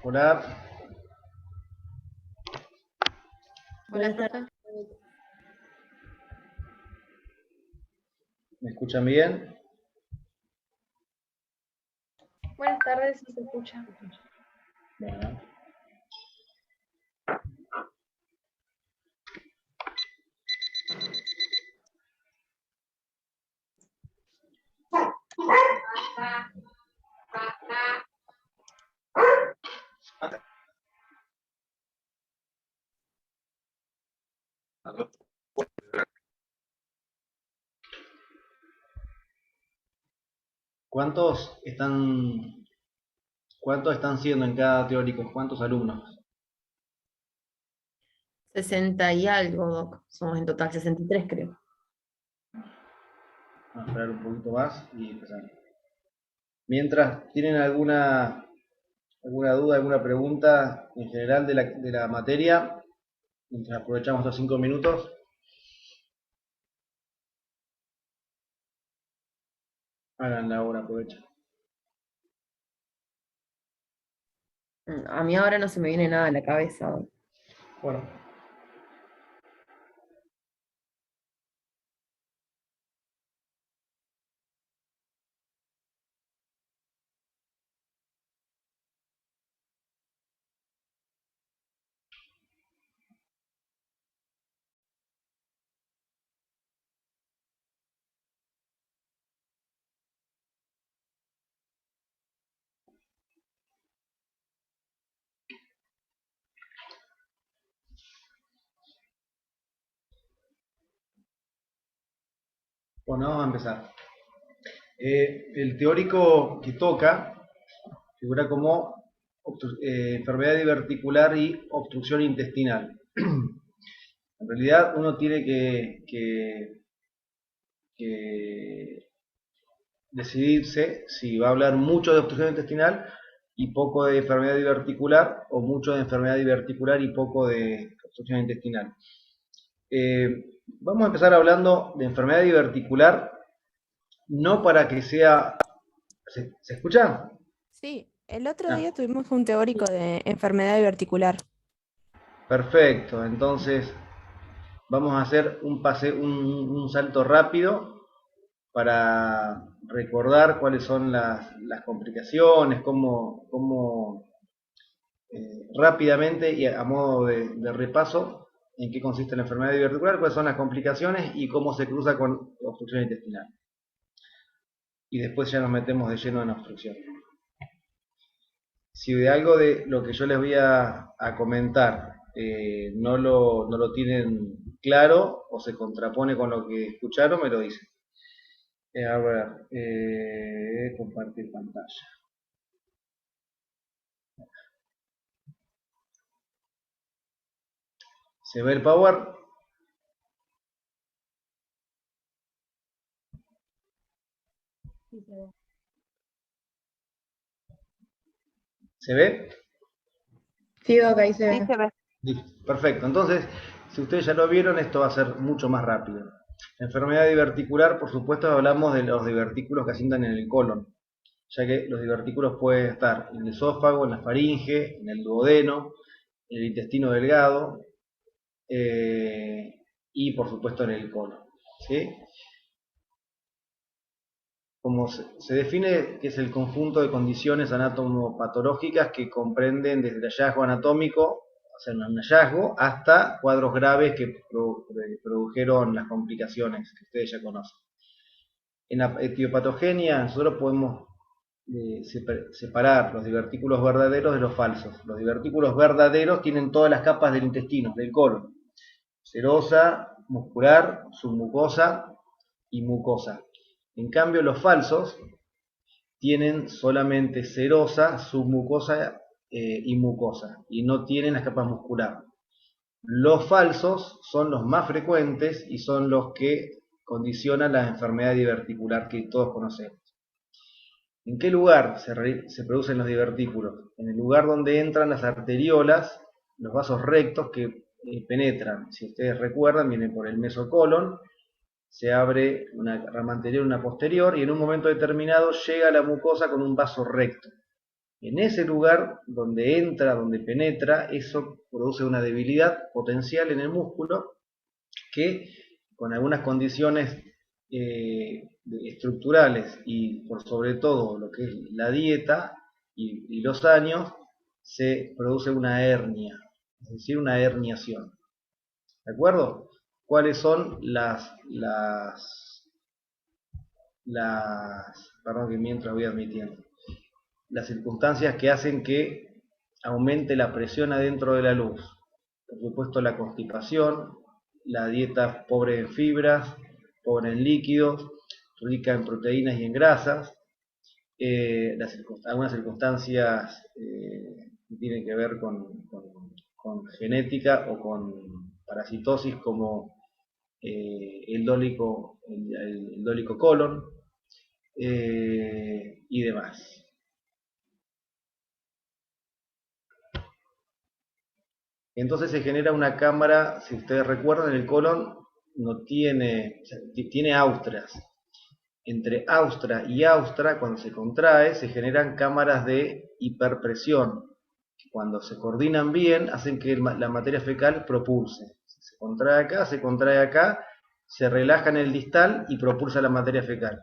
Hola, Buenas tardes. ¿me escuchan bien? Buenas tardes, si se escucha. Bueno. ¿Cuántos están siendo en cada teórico? ¿Cuántos alumnos? 60 y algo, Doc. Somos en total 63, creo. Vamos a esperar un poquito más y empezar. Mientras, ¿tienen alguna duda, alguna pregunta en general de la materia? Mientras aprovechamos estos 5 minutos. Háganla ahora, aprovechen. A mí ahora no se me viene nada a la cabeza, Doc. Bueno, vamos a empezar. El teórico que toca figura como enfermedad diverticular y obstrucción intestinal. En realidad uno tiene que decidirse si va a hablar mucho de obstrucción intestinal y poco de enfermedad diverticular, o mucho de enfermedad diverticular y poco de obstrucción intestinal. Vamos a empezar hablando de enfermedad diverticular, no para que sea... ¿Se escucha? Sí, el otro Ah, día tuvimos un teórico de enfermedad diverticular. perfecto, entonces vamos a hacer un salto rápido para recordar cuáles son las complicaciones, cómo rápidamente y a modo de repaso en qué consiste la enfermedad diverticular, cuáles son las complicaciones y cómo se cruza con obstrucción intestinal. Y después ya nos metemos de lleno en obstrucción. Si de algo de lo que yo les voy a comentar no lo tienen claro o se contrapone con lo que escucharon, me lo dicen. A ver, compartir pantalla. ¿Se ve el Power? ¿Se ve? Sí, Doc, ahí se Sí, ve. se ve. Perfecto. Entonces, si ustedes ya lo vieron, esto va a ser mucho más rápido. Enfermedad diverticular, por supuesto, hablamos de los divertículos que asientan en el colon, ya que los divertículos pueden estar en el esófago, en la faringe, en el duodeno, en el intestino delgado y, por supuesto, en el colon. ¿Sí? Como se define que es el conjunto de condiciones anatomopatológicas que comprenden desde el hallazgo anatómico, o sea, un hallazgo, hasta cuadros graves que produjeron las complicaciones que ustedes ya conocen. En la etiopatogenia nosotros podemos separar los divertículos verdaderos de los falsos. Los divertículos verdaderos tienen todas las capas del intestino, del colon: serosa, muscular, submucosa y mucosa. En cambio, los falsos tienen solamente serosa, submucosa y mucosa, y no tienen las capas musculares. Los falsos son los más frecuentes y son los que condicionan la enfermedad diverticular que todos conocemos. ¿En qué lugar se producen los divertículos? En el lugar donde entran las arteriolas, los vasos rectos que penetran. Si ustedes recuerdan, vienen por el mesocolon, se abre una rama anterior y una posterior, y en un momento determinado llega a la mucosa con un vaso recto. En ese lugar donde entra, donde penetra, eso produce una debilidad potencial en el músculo que con algunas condiciones estructurales y por sobre todo lo que es la dieta y los años, se produce una hernia, es decir, una herniación. ¿De acuerdo? ¿Cuáles son perdón que mientras voy admitiendo, las circunstancias que hacen que aumente la presión adentro de la luz? Por supuesto, la constipación, la dieta pobre en fibras, pobre en líquidos, rica en proteínas y en grasas, algunas circunstancias que tienen que ver con genética o con parasitosis como el dólico colon y demás. Entonces se genera una cámara, si ustedes recuerdan, el colon no tiene, o sea, tiene austras. Entre austra y austra, cuando se contrae, se generan cámaras de hiperpresión, que cuando se coordinan bien, hacen que la materia fecal propulse. Se contrae acá, se relaja en el distal y propulsa la materia fecal.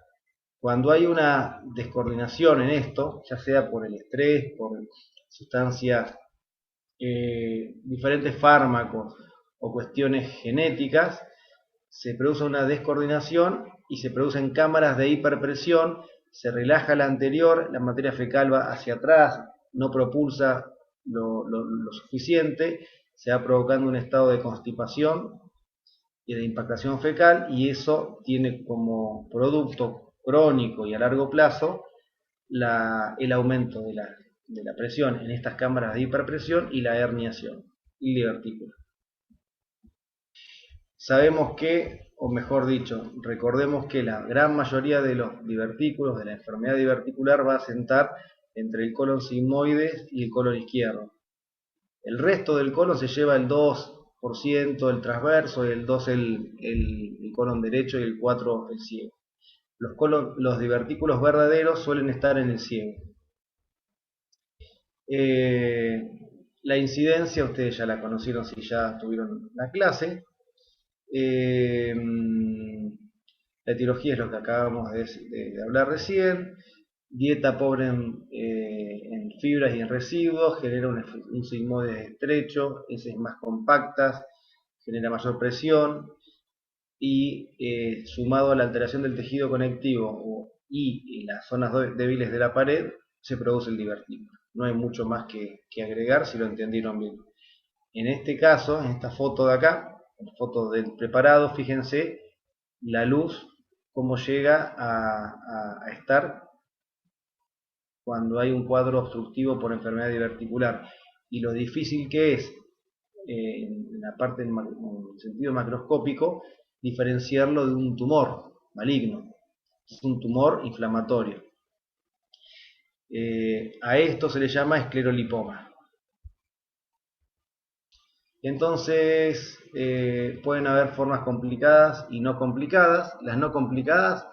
Cuando hay una descoordinación en esto, ya sea por el estrés, por sustancias, diferentes fármacos o cuestiones genéticas, se produce una descoordinación y se producen cámaras de hiperpresión, se relaja la anterior, la materia fecal va hacia atrás, no propulsa lo suficiente, se va provocando un estado de constipación y de impactación fecal, y eso tiene como producto crónico y a largo plazo el aumento de la presión en estas cámaras de hiperpresión y la herniación y divertícula. Sabemos que, o mejor dicho, recordemos que la gran mayoría de los divertículos, de la enfermedad diverticular, va a sentar entre el colon sigmoide y el colon izquierdo. El resto del colon se lleva el 2% el transverso, y el 2% el colon derecho y el 4% el ciego. Los divertículos verdaderos suelen estar en el ciego. La incidencia, ustedes ya la conocieron si ya tuvieron la clase. La etiología es lo que acabamos de hablar recién. Dieta pobre en fibras y en residuos genera un sigmoide estrecho, heces más compactas, genera mayor presión y sumado a la alteración del tejido conectivo y las zonas débiles de la pared, se produce el divertículo. No hay mucho más que agregar si lo entendieron bien. En este caso, en esta foto de acá, la foto del preparado, fíjense la luz cómo llega a estar cuando hay un cuadro obstructivo por enfermedad diverticular y lo difícil que es en la parte en sentido macroscópico diferenciarlo de un tumor maligno. Es un tumor inflamatorio. A esto se le llama esclerolipoma. Entonces pueden haber formas complicadas y no complicadas. Las no complicadas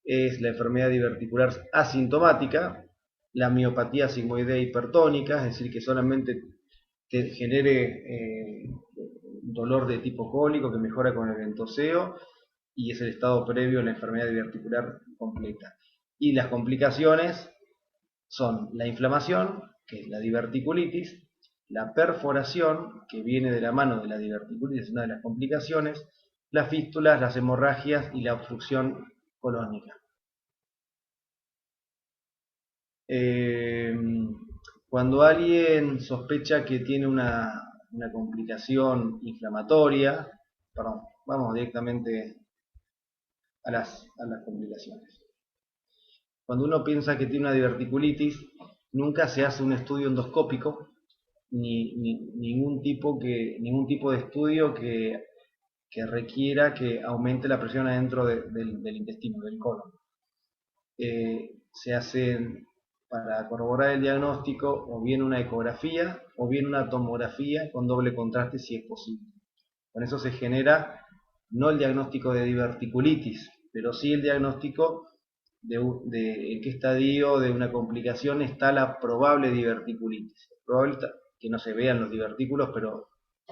es la enfermedad diverticular asintomática, la miopatía sigmoidea hipertónica, es decir, que solamente te genere dolor de tipo cólico que mejora con el ventoseo y es el estado previo a la enfermedad diverticular completa. Y las complicaciones son la inflamación, que es la diverticulitis, la perforación, que viene de la mano de la diverticulitis, es una de las complicaciones, las fístulas, las hemorragias y la obstrucción colónica. Cuando alguien sospecha que tiene una complicación inflamatoria, perdón, vamos directamente a las complicaciones. Cuando uno piensa que tiene una diverticulitis, nunca se hace un estudio endoscópico, ningún tipo de estudio que requiera que aumente la presión adentro del intestino, del colon. Se hacen, para corroborar el diagnóstico, o bien una ecografía o bien una tomografía con doble contraste si es posible. Con eso se genera no el diagnóstico de diverticulitis, pero sí el diagnóstico en qué estadio de una complicación está la probable diverticulitis. Es probable que no se vean los divertículos, pero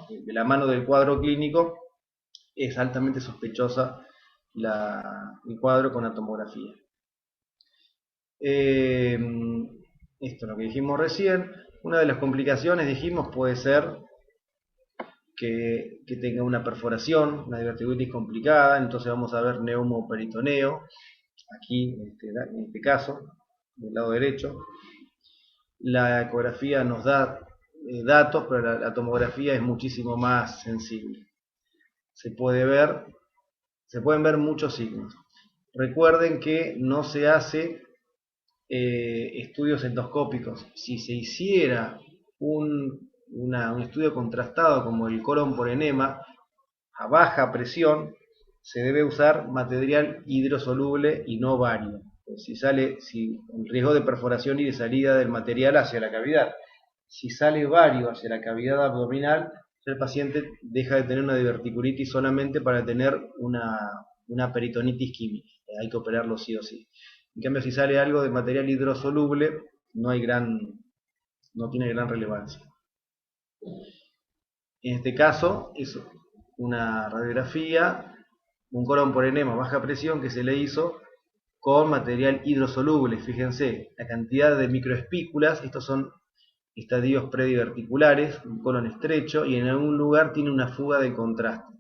de la mano del cuadro clínico es altamente sospechosa el cuadro con la tomografía. Esto es lo que dijimos recién. Una de las complicaciones, dijimos, puede ser que tenga una perforación, una diverticulitis complicada, entonces vamos a ver neumoperitoneo, aquí en este caso, del lado derecho. La ecografía nos da datos, pero la tomografía es muchísimo más sensible. Se pueden ver muchos signos. Recuerden que no se hace estudios endoscópicos. Si se hiciera un estudio contrastado como el colon por enema a baja presión, se debe usar material hidrosoluble y no bario. Si el riesgo de perforación y de salida del material hacia la cavidad. Si sale bario hacia la cavidad abdominal, el paciente deja de tener una diverticulitis solamente para tener una peritonitis química. Hay que operarlo sí o sí. En cambio, si sale algo de material hidrosoluble, no tiene gran relevancia. En este caso, es una radiografía, un colon por enema baja presión que se le hizo con material hidrosoluble. Fíjense, la cantidad de microespículas, estos son estadios prediverticulares, un colon estrecho, y en algún lugar tiene una fuga de contraste.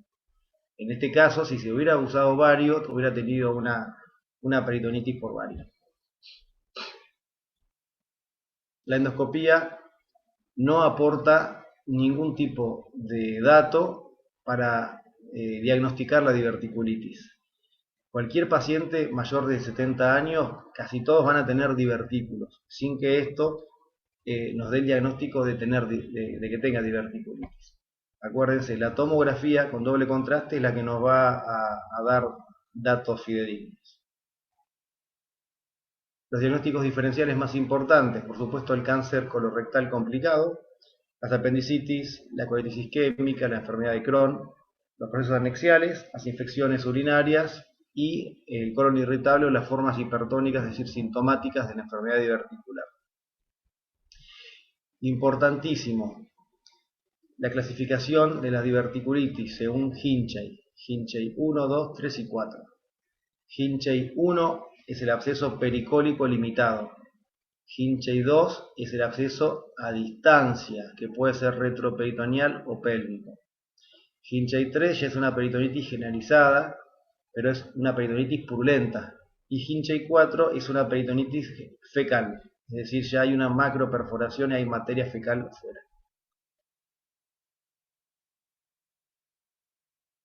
En este caso, si se hubiera usado bario, hubiera tenido una peritonitis por bario. La endoscopía no aporta ningún tipo de dato para diagnosticar la diverticulitis. Cualquier paciente mayor de 70 años, casi todos van a tener divertículos, sin que esto nos dé el diagnóstico de que tenga diverticulitis. Acuérdense, la tomografía con doble contraste es la que nos va a dar datos fidedignos. Los diagnósticos diferenciales más importantes, por supuesto el cáncer colorectal complicado, las apendicitis, la colitis isquémica, la enfermedad de Crohn, los procesos anexiales, las infecciones urinarias y el colon irritable o las formas hipertónicas, es decir, sintomáticas de la enfermedad diverticular. Importantísimo, la clasificación de la diverticulitis según Hinchey. Hinchey 1, 2, 3 y 4. Hinchey 1 es el absceso pericólico limitado. Hinchey 2 es el absceso a distancia, que puede ser retroperitoneal o pélvico. Hinchey 3 ya es una peritonitis generalizada, pero es una peritonitis purulenta. Y Hinchey 4 es una peritonitis fecal, es decir, ya hay una macroperforación y hay materia fecal afuera.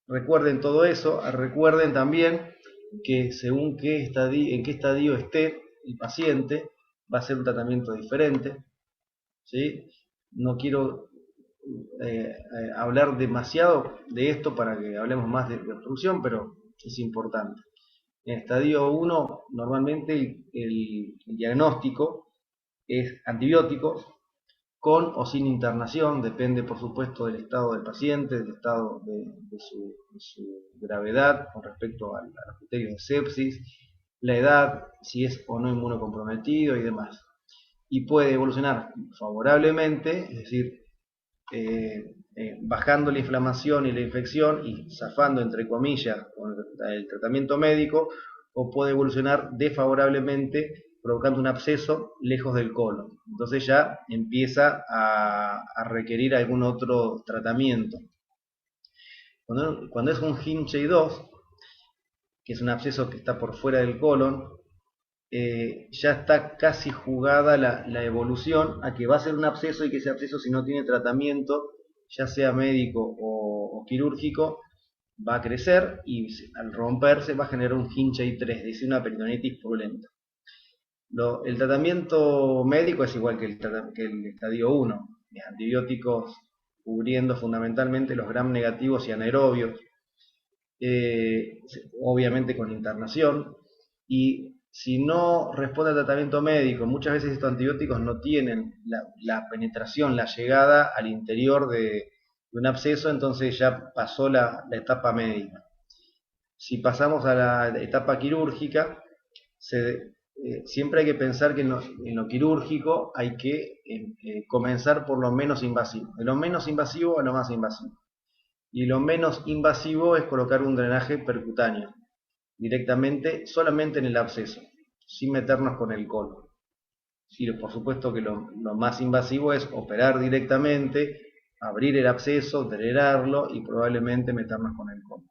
Recuerden todo eso, recuerden también que según en qué estadio esté el paciente, va a ser un tratamiento diferente. ¿Sí? No quiero hablar demasiado de esto para que hablemos más de obstrucción, pero es importante. En estadio 1, normalmente el diagnóstico es antibióticos, con o sin internación, depende por supuesto del estado del paciente, del estado de su gravedad con respecto a los criterios de sepsis, la edad, si es o no inmunocomprometido y demás. Y puede evolucionar favorablemente, es decir, bajando la inflamación y la infección y zafando entre comillas con el tratamiento médico, o puede evolucionar desfavorablemente provocando un absceso lejos del colon. Entonces ya empieza a requerir algún otro tratamiento. Cuando es un Hinchey 2, que es un absceso que está por fuera del colon, ya está casi jugada la evolución a que va a ser un absceso y que ese absceso, si no tiene tratamiento, ya sea médico o quirúrgico, va a crecer y al romperse va a generar un Hinchey 3, es decir, una peritonitis purulenta. El tratamiento médico es igual que el estadio 1, antibióticos cubriendo fundamentalmente los gram negativos y anaerobios, obviamente con internación, y si no responde al tratamiento médico, muchas veces estos antibióticos no tienen la penetración, la llegada al interior de un absceso, entonces ya pasó la etapa médica. Si pasamos a la etapa quirúrgica, siempre hay que pensar que en lo quirúrgico hay que comenzar por lo menos invasivo, de lo menos invasivo a lo más invasivo. Y lo menos invasivo es colocar un drenaje percutáneo, directamente, solamente en el absceso, sin meternos con el colon. Y por supuesto que lo más invasivo es operar directamente, abrir el absceso, drenarlo y probablemente meternos con el colon.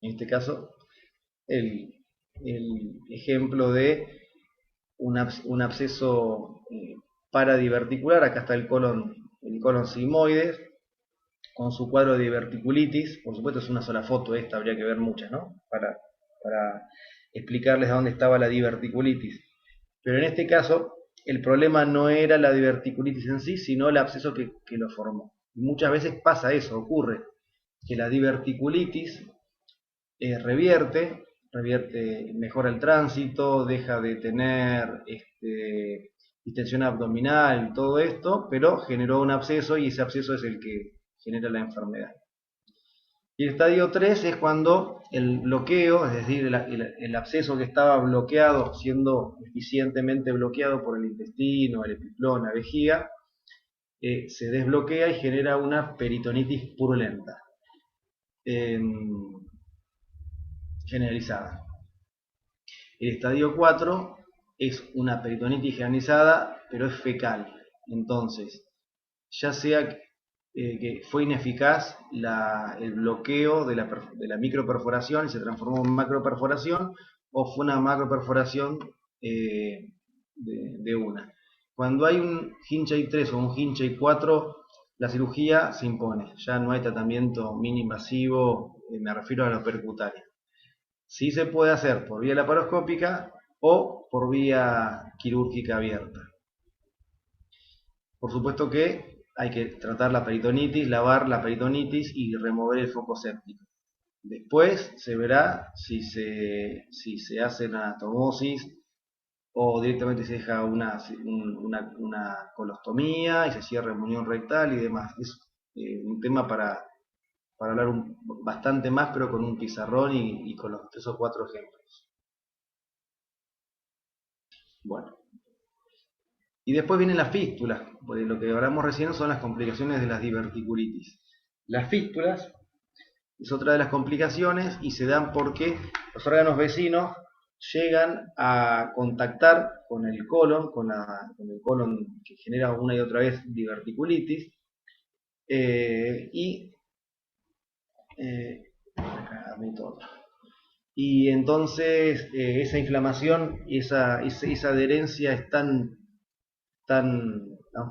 En este caso, el ejemplo de un absceso paradiverticular, acá está el colon sigmoide, con su cuadro de diverticulitis. Por supuesto es una sola foto esta, habría que ver muchas, ¿no? Para explicarles a dónde estaba la diverticulitis. Pero en este caso, el problema no era la diverticulitis en sí, sino el absceso que lo formó. Y muchas veces pasa eso, ocurre que la diverticulitis revierte, mejora el tránsito, deja de tener distensión abdominal, todo esto, pero generó un absceso y ese absceso es el que genera la enfermedad. Y el estadio 3 es cuando el bloqueo, es decir, el absceso que estaba bloqueado, siendo eficientemente bloqueado por el intestino, el epiplón, la vejiga, se desbloquea y genera una peritonitis purulenta generalizada. El estadio 4 es una peritonitis generalizada, pero es fecal. Entonces, ya sea que fue ineficaz el bloqueo de la microperforación y se transformó en macroperforación, o fue una macroperforación de una. Cuando hay un Hinchey 3 o un Hinchey 4, la cirugía se impone. Ya no hay tratamiento mini-invasivo, me refiero a lo percutáneo. Sí se puede hacer por vía laparoscópica o por vía quirúrgica abierta. Por supuesto que hay que tratar la peritonitis, lavar la peritonitis y remover el foco séptico. Después se verá si se hace una anastomosis o directamente se deja una colostomía y se cierra en unión rectal y demás. Es un tema para hablar bastante más, pero con un pizarrón y con los 3 o 4 ejemplos. Bueno. Y después vienen las fístulas, porque lo que hablamos recién son las complicaciones de las diverticulitis. Las fístulas es otra de las complicaciones y se dan porque los órganos vecinos llegan a contactar con el colon, con el colon que genera una y otra vez diverticulitis, y entonces esa inflamación y esa adherencia es tan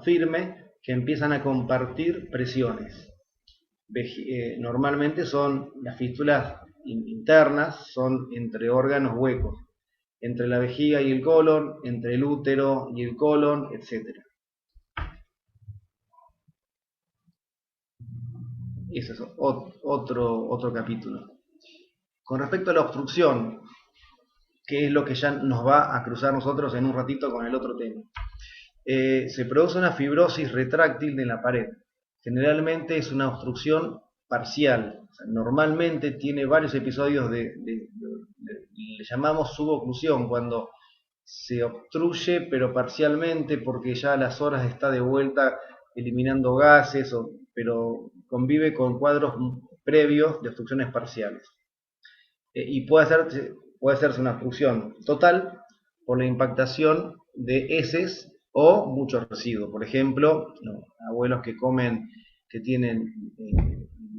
firme que empiezan a compartir presiones. Normalmente son las fístulas internas, son entre órganos huecos, entre la vejiga y el colon, entre el útero y el colon, etc. Ese es otro capítulo. Con respecto a la obstrucción, que es lo que ya nos va a cruzar nosotros en un ratito con el otro tema. Se produce una fibrosis retráctil de la pared. Generalmente es una obstrucción parcial. O sea, normalmente tiene varios episodios le llamamos suboclusión, cuando se obstruye pero parcialmente porque ya a las horas está de vuelta eliminando gases, pero convive con cuadros previos de obstrucciones parciales. Y puede hacerse una obstrucción total por la impactación de heces o muchos residuos. Por ejemplo, abuelos que comen, que tienen,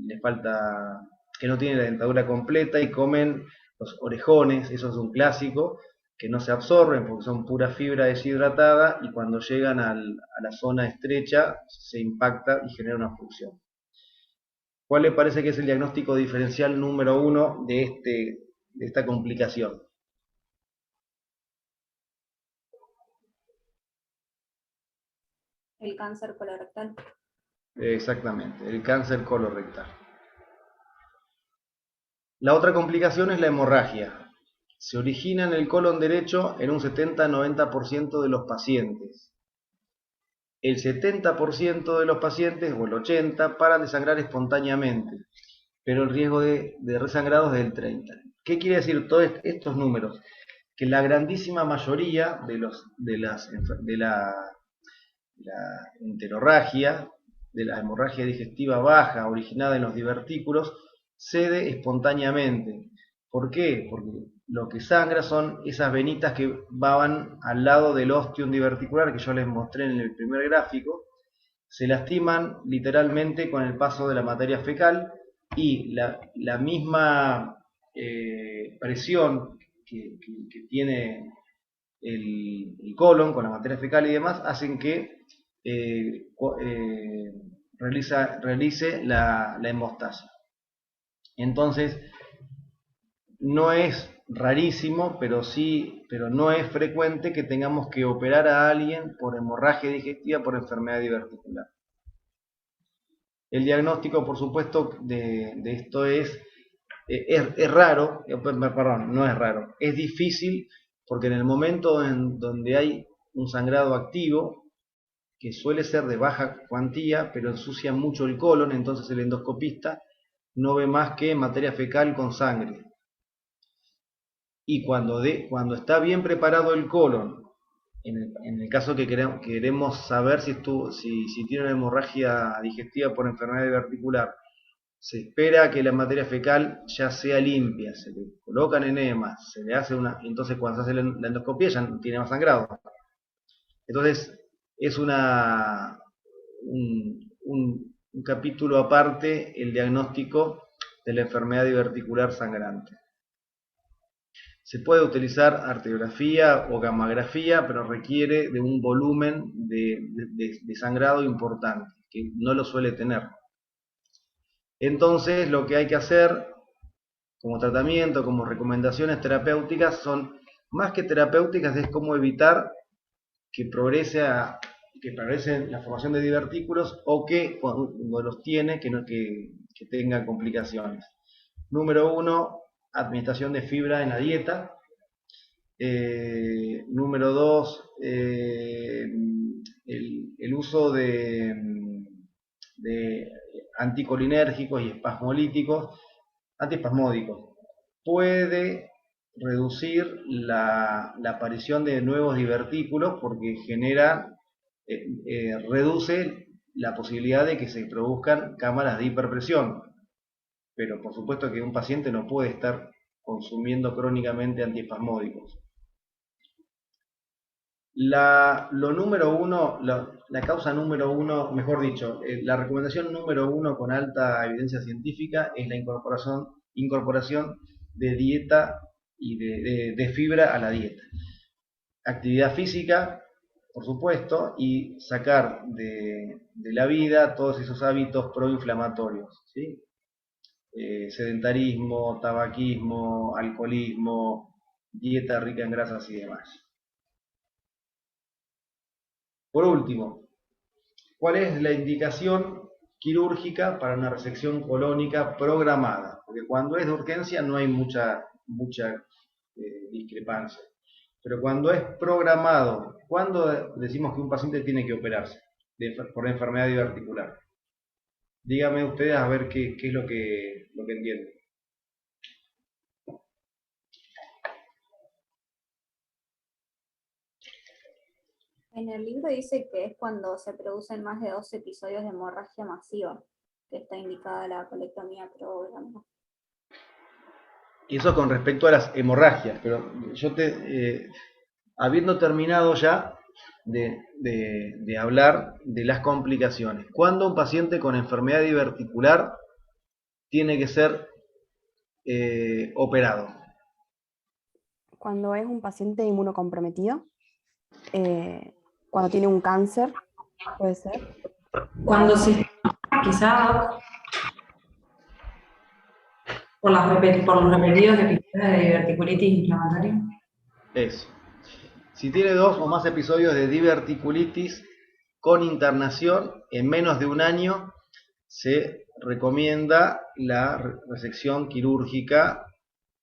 les falta, que no tienen la dentadura completa y comen los orejones, eso es un clásico, que no se absorben porque son pura fibra deshidratada y cuando llegan a la zona estrecha se impacta y genera una obstrucción. ¿Cuál le parece que es el diagnóstico diferencial número 1 de esta complicación? El cáncer colorectal. Exactamente, el cáncer colorectal. La otra complicación es la hemorragia. Se origina en el colon derecho en un 70-90% de los pacientes. El 70% de los pacientes, o el 80%, paran de sangrar espontáneamente, pero el riesgo de resangrado es del 30%. ¿Qué quiere decir todos estos números? Que la grandísima mayoría de la enterorragia, de la hemorragia digestiva baja originada en los divertículos, cede espontáneamente. ¿Por qué? Porque lo que sangra son esas venitas que van al lado del ostium diverticular que yo les mostré en el primer gráfico. Se lastiman literalmente con el paso de la materia fecal y la misma presión que tiene el colon con la materia fecal y demás hacen que realice la hemostasia. Entonces, no es rarísimo, pero no es frecuente que tengamos que operar a alguien por hemorragia digestiva por enfermedad diverticular. El diagnóstico, por supuesto, de esto es raro, perdón, no es raro, es difícil porque en el momento en donde hay un sangrado activo, que suele ser de baja cuantía, pero ensucia mucho el colon, entonces el endoscopista no ve más que materia fecal con sangre. Y cuando está bien preparado el colon, en el caso que queremos saber si tiene una hemorragia digestiva por enfermedad diverticular, se espera que la materia fecal ya sea limpia, se le colocan enemas, se le hace entonces cuando se hace la endoscopia ya no tiene más sangrado. Entonces es un capítulo aparte el diagnóstico de la enfermedad diverticular sangrante. Se puede utilizar arteriografía o gammagrafía, pero requiere de un volumen de sangrado importante, que no lo suele tener. Entonces, lo que hay que hacer como tratamiento, como recomendaciones terapéuticas, son más que terapéuticas, es cómo evitar que progrese la formación de divertículos o que cuando los tiene, que tenga complicaciones. Número 1, administración de fibra en la dieta. Número 2, el uso de anticolinérgicos y antiespasmódicos puede reducir la aparición de nuevos divertículos porque reduce la posibilidad de que se produzcan cámaras de hiperpresión. Pero por supuesto que un paciente no puede estar consumiendo crónicamente antiespasmódicos. La causa número uno, mejor dicho, la recomendación número uno con alta evidencia científica es la incorporación de dieta y de fibra a la dieta. Actividad física, por supuesto, y sacar de la vida todos esos hábitos proinflamatorios, ¿sí? Sedentarismo, tabaquismo, alcoholismo, dieta rica en grasas y demás. Por último, ¿cuál es la indicación quirúrgica para una resección colónica programada? Porque cuando es de urgencia no hay mucha discrepancia. Pero cuando es programado, ¿cuándo decimos que un paciente tiene que operarse por enfermedad diverticular? Díganme ustedes a ver qué es lo que entienden. En el libro dice que es cuando se producen más de 2 episodios de hemorragia masiva, que está indicada la colectomía programada. Y eso con respecto a las hemorragias, pero yo habiendo terminado ya de hablar de las complicaciones, ¿cuándo un paciente con enfermedad diverticular tiene que ser operado? Cuando es un paciente inmunocomprometido, cuando tiene un cáncer, puede ser. Cuando se quizá por los repetidos episodios de diverticulitis inflamatoria. Eso. Si tiene 2 o más episodios de diverticulitis con internación en menos de un año, se recomienda la resección quirúrgica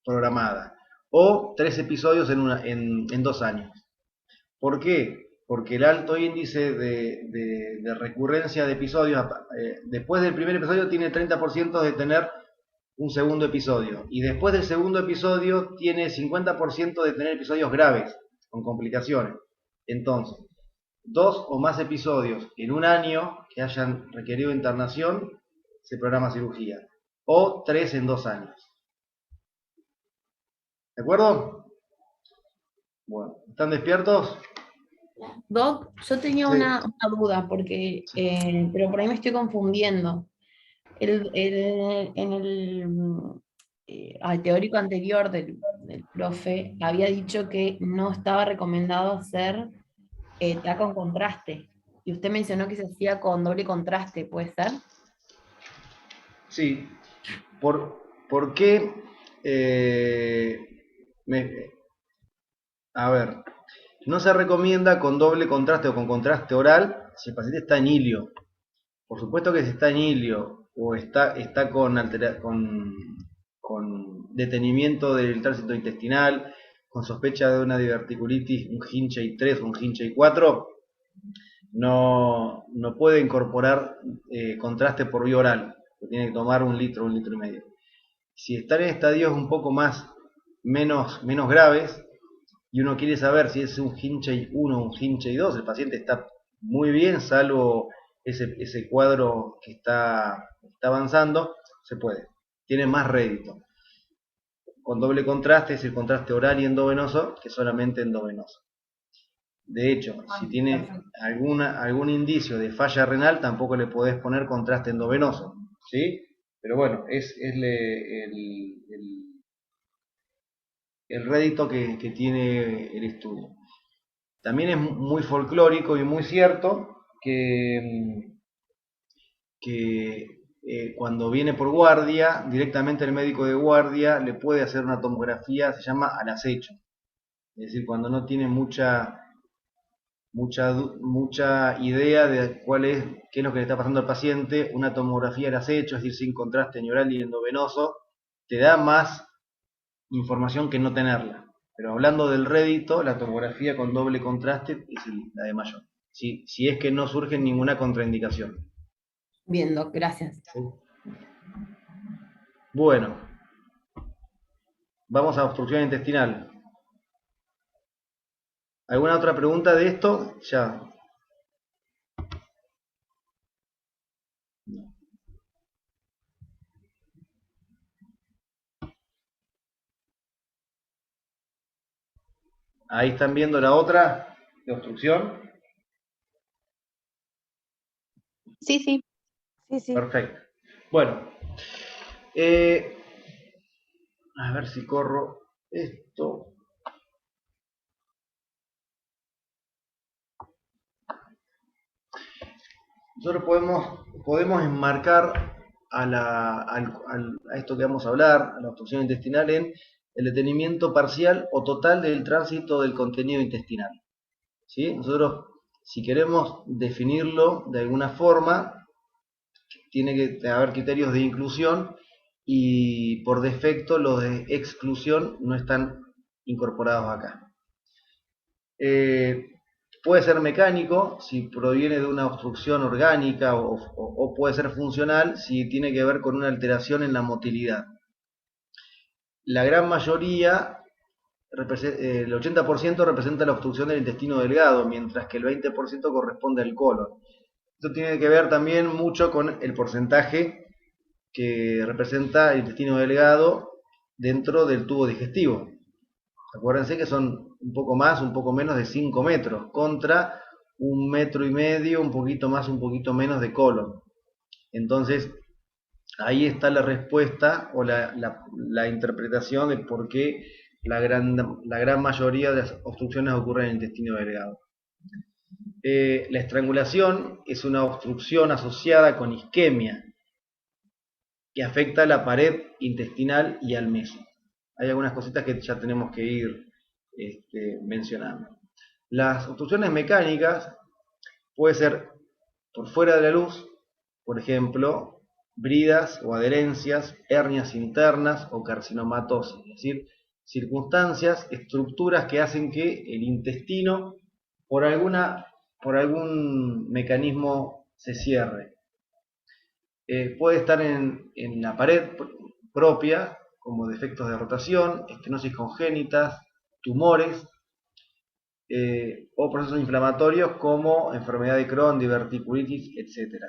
programada. O 3 episodios en 2 años. ¿Por qué? Porque el alto índice de recurrencia de episodios, después del primer episodio tiene 30% de tener un segundo episodio. Y después del segundo episodio tiene 50% de tener episodios graves, con complicaciones. Entonces, 2 o más episodios en un año que hayan requerido internación, se programa cirugía. O 3 en 2 años. ¿De acuerdo? Bueno, ¿están despiertos? Doc, yo tenía Sí. una duda, porque, pero por ahí me estoy confundiendo. En el al teórico anterior del profe había dicho que no estaba recomendado hacer TAC con contraste. Y usted mencionó que se hacía con doble contraste, ¿puede ser? Sí. ¿Por qué? A ver, no se recomienda con doble contraste o con contraste oral si el paciente está en hilio. Por supuesto que si está en hilio o está con detenimiento del tránsito intestinal, con sospecha de una diverticulitis, un Hinchey 3 o un Hinchey 4, no puede incorporar contraste por vía oral. Tiene que tomar 1 litro, 1,5 litros. Si están en estadios un poco menos graves, y uno quiere saber si es un Hinchey 1 o un Hinchey 2, el paciente está muy bien, salvo ese cuadro que está avanzando, se puede. Tiene más rédito. Con doble contraste es el contraste oral y endovenoso que solamente endovenoso. De hecho, si tiene algún indicio de falla renal, tampoco le podés poner contraste endovenoso, ¿sí? Pero bueno, es el rédito que tiene el estudio. También es muy folclórico y muy cierto que cuando viene por guardia, directamente el médico de guardia le puede hacer una tomografía, se llama al acecho. Es decir, cuando no tiene mucha idea de qué es lo que le está pasando al paciente, una tomografía al acecho, es decir, sin contraste ni oral ni endovenoso, te da más información que no tenerla. Pero hablando del rédito, la tomografía con doble contraste es la de mayor. Si es que no surge ninguna contraindicación. Bien, Doc, gracias. ¿Sí? Bueno, vamos a obstrucción intestinal. ¿Alguna otra pregunta de esto? Ya. Ahí están viendo la otra de obstrucción. Sí, sí. Sí, sí. Perfecto. Bueno, a ver si corro esto. Nosotros podemos enmarcar a esto que vamos a hablar, a la obstrucción intestinal, en el detenimiento parcial o total del tránsito del contenido intestinal. ¿Sí? Nosotros, si queremos definirlo de alguna forma, tiene que haber criterios de inclusión y por defecto los de exclusión no están incorporados acá. Puede ser mecánico si proviene de una obstrucción orgánica o puede ser funcional si tiene que ver con una alteración en la motilidad. La gran mayoría, el 80% representa la obstrucción del intestino delgado, mientras que el 20% corresponde al colon. Esto tiene que ver también mucho con el porcentaje que representa el intestino delgado dentro del tubo digestivo. Acuérdense que son un poco más, un poco menos de 5 metros, contra 1,5 metros, un poquito más, un poquito menos de colon. Entonces, ahí está la respuesta o la interpretación de por qué la gran mayoría de las obstrucciones ocurren en el intestino delgado. La estrangulación es una obstrucción asociada con isquemia que afecta a la pared intestinal y al meso. Hay algunas cositas que ya tenemos que ir mencionando. Las obstrucciones mecánicas puede ser por fuera de la luz, por ejemplo, bridas o adherencias, hernias internas o carcinomatosis, es decir, circunstancias, estructuras que hacen que el intestino por algún mecanismo se cierre. Puede estar en la pared, propia, como defectos de rotación, estenosis congénitas, tumores, o procesos inflamatorios como enfermedad de Crohn, diverticulitis, etc.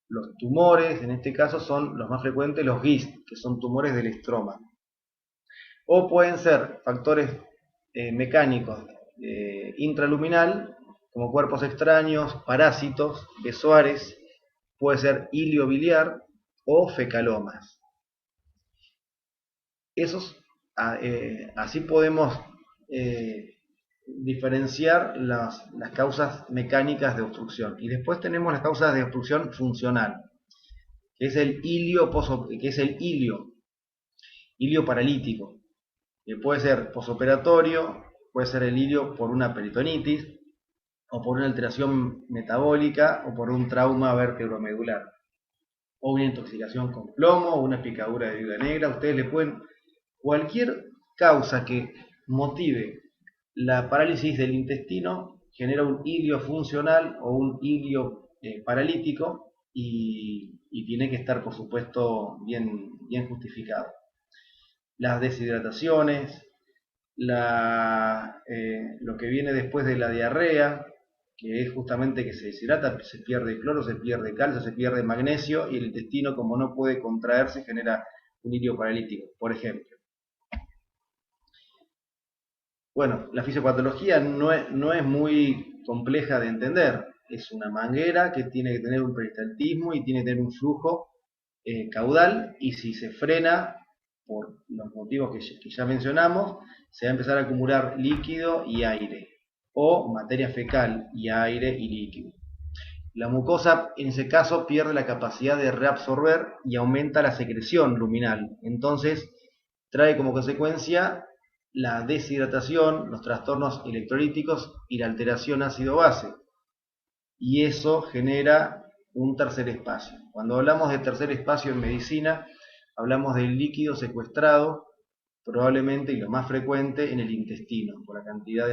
Los tumores, en este caso, son los más frecuentes, los GIST, que son tumores del estroma. O pueden ser factores mecánicos intraluminal, como cuerpos extraños, parásitos, besoares, puede ser hilio biliar o fecalomas. Así podemos diferenciar las causas mecánicas de obstrucción. Y después tenemos las causas de obstrucción funcional, que es el hilio paralítico, que puede ser posoperatorio, puede ser el hilio por una peritonitis, o por una alteración metabólica, o por un trauma vértebromedular, o una intoxicación con plomo, o una picadura de viuda negra. Ustedes le pueden, cualquier causa que motive la parálisis del intestino genera un hilio funcional o un hilio paralítico, y tiene que estar, por supuesto, bien justificado. Las deshidrataciones, lo que viene después de la diarrea, que es justamente que se deshidrata, se pierde cloro, se pierde calcio, se pierde magnesio, y el intestino, como no puede contraerse, genera un hilio paralítico, por ejemplo. Bueno, la fisiopatología no es muy compleja de entender. Es una manguera que tiene que tener un peristaltismo y tiene que tener un flujo caudal, y si se frena por los motivos que ya mencionamos, se va a empezar a acumular líquido y aire, o materia fecal y aire y líquido. La mucosa, en ese caso, pierde la capacidad de reabsorber y aumenta la secreción luminal. Entonces, trae como consecuencia la deshidratación, los trastornos electrolíticos y la alteración ácido-base. Y eso genera un tercer espacio. Cuando hablamos de tercer espacio en medicina, hablamos del líquido secuestrado, probablemente y lo más frecuente en el intestino, por la cantidad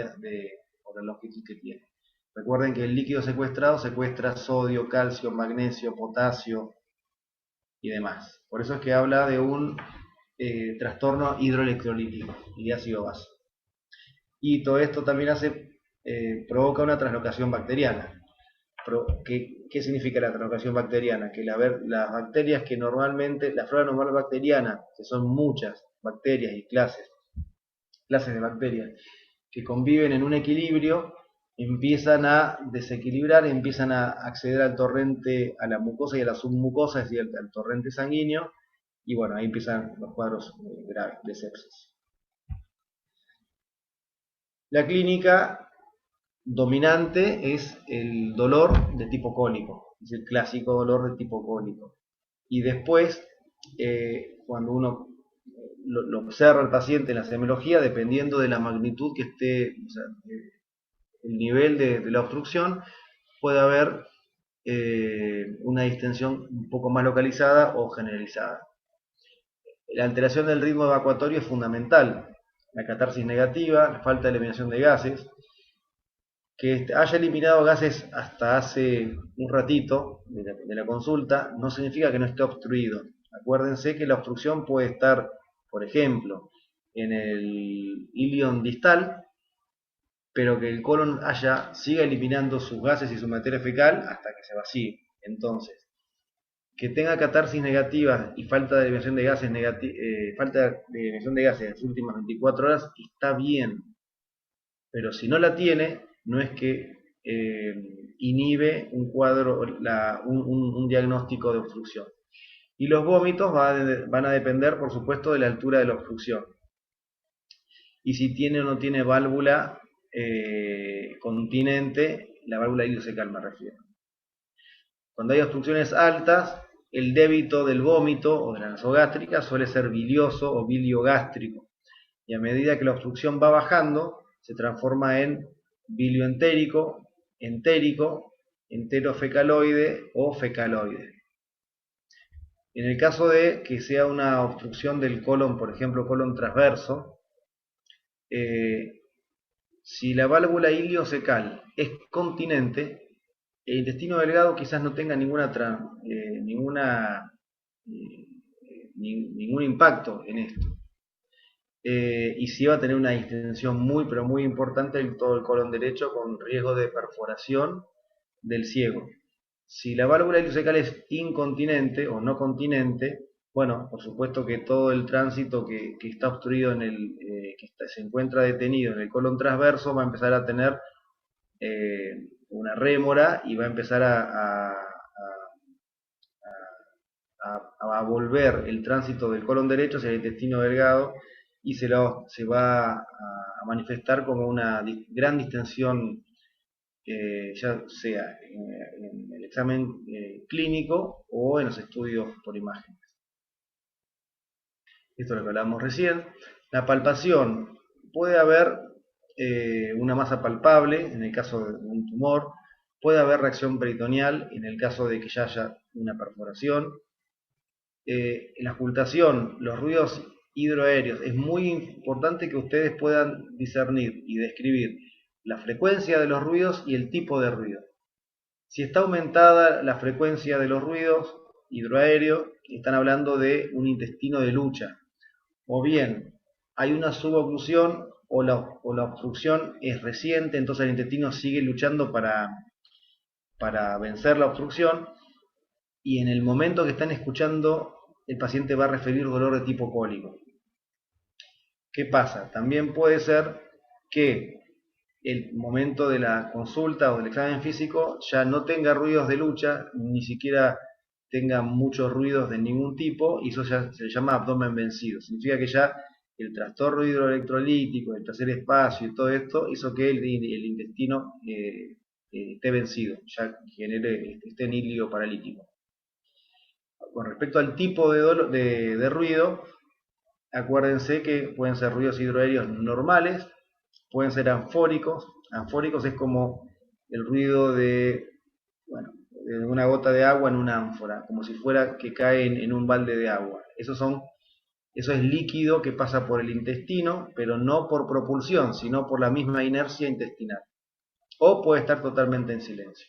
por la longitud que tiene. Recuerden que el líquido secuestrado secuestra sodio, calcio, magnesio, potasio y demás. Por eso es que habla de un trastorno hidroelectrolítico y de ácido base. Y todo esto también provoca una translocación bacteriana. ¿Qué significa la translocación bacteriana? Que las bacterias que normalmente, la flora normal bacteriana, que son muchas bacterias y clases de bacterias que conviven en un equilibrio, empiezan a desequilibrar, empiezan a acceder al torrente, a la mucosa y a la submucosa, es decir, al torrente sanguíneo, y bueno, ahí empiezan los cuadros graves de sepsis. La clínica dominante es el dolor de tipo cólico, es el clásico dolor de tipo cólico. Y después, cuando uno lo observa al paciente en la semiología, dependiendo de la magnitud que esté, o sea, el nivel de la obstrucción, puede haber una distensión un poco más localizada o generalizada. La alteración del ritmo evacuatorio es fundamental. La catarsis negativa, la falta de eliminación de gases. Que haya eliminado gases hasta hace un ratito de la consulta no significa que no esté obstruido. Acuérdense que la obstrucción puede estar, por ejemplo, en el ilion distal, pero que el colon siga eliminando sus gases y su materia fecal hasta que se vacíe. Entonces, que tenga catarsis negativa y falta de eliminación de gases en las últimas 24 horas está bien, pero si no la tiene, no es que inhibe un cuadro, un diagnóstico de obstrucción. Y los vómitos van a depender, por supuesto, de la altura de la obstrucción. Y si tiene o no tiene válvula continente, la válvula iliocecal me refiero. Cuando hay obstrucciones altas, el débito del vómito o de la nasogástrica suele ser bilioso o biliogástrico. Y a medida que la obstrucción va bajando, se transforma en bilioentérico, entérico, enterofecaloide o fecaloide. En el caso de que sea una obstrucción del colon, por ejemplo, colon transverso, si la válvula iliocecal es continente, el intestino delgado quizás no tenga ninguna ningún impacto en esto. Y sí va a tener una distensión muy, pero muy importante en todo el colon derecho, con riesgo de perforación del ciego. Si la válvula ileocecal es incontinente o no continente, bueno, por supuesto que todo el tránsito que está obstruido se encuentra detenido en el colon transverso va a empezar a tener una rémora y va a empezar a volver el tránsito del colon derecho hacia el intestino delgado y se va a manifestar como una gran distensión, ya sea en el examen clínico o en los estudios por imágenes. Esto es lo que hablábamos recién. La palpación, puede haber una masa palpable en el caso de un tumor, puede haber reacción peritoneal en el caso de que ya haya una perforación. En la ocultación, los ruidos hidroaéreos, es muy importante que ustedes puedan discernir y describir la frecuencia de los ruidos y el tipo de ruido. Si está aumentada la frecuencia de los ruidos hidroaéreos, están hablando de un intestino de lucha. O bien hay una suboclusión o la obstrucción es reciente, entonces el intestino sigue luchando para vencer la obstrucción, y en el momento que están escuchando el paciente va a referir dolor de tipo cólico. ¿Qué pasa? También puede ser que el momento de la consulta o del examen físico ya no tenga ruidos de lucha, ni siquiera tenga muchos ruidos de ningún tipo, y eso ya se le llama abdomen vencido. Significa que ya el trastorno hidroelectrolítico, el tercer espacio y todo esto hizo que el intestino esté vencido, ya esté en hílido paralítico. Con respecto al tipo de ruido, acuérdense que pueden ser ruidos hidroaéreos normales, pueden ser anfóricos. Anfóricos es como el ruido de una gota de agua en una ánfora, como si fuera que cae en un balde de agua. Eso es líquido que pasa por el intestino, pero no por propulsión, sino por la misma inercia intestinal. O puede estar totalmente en silencio.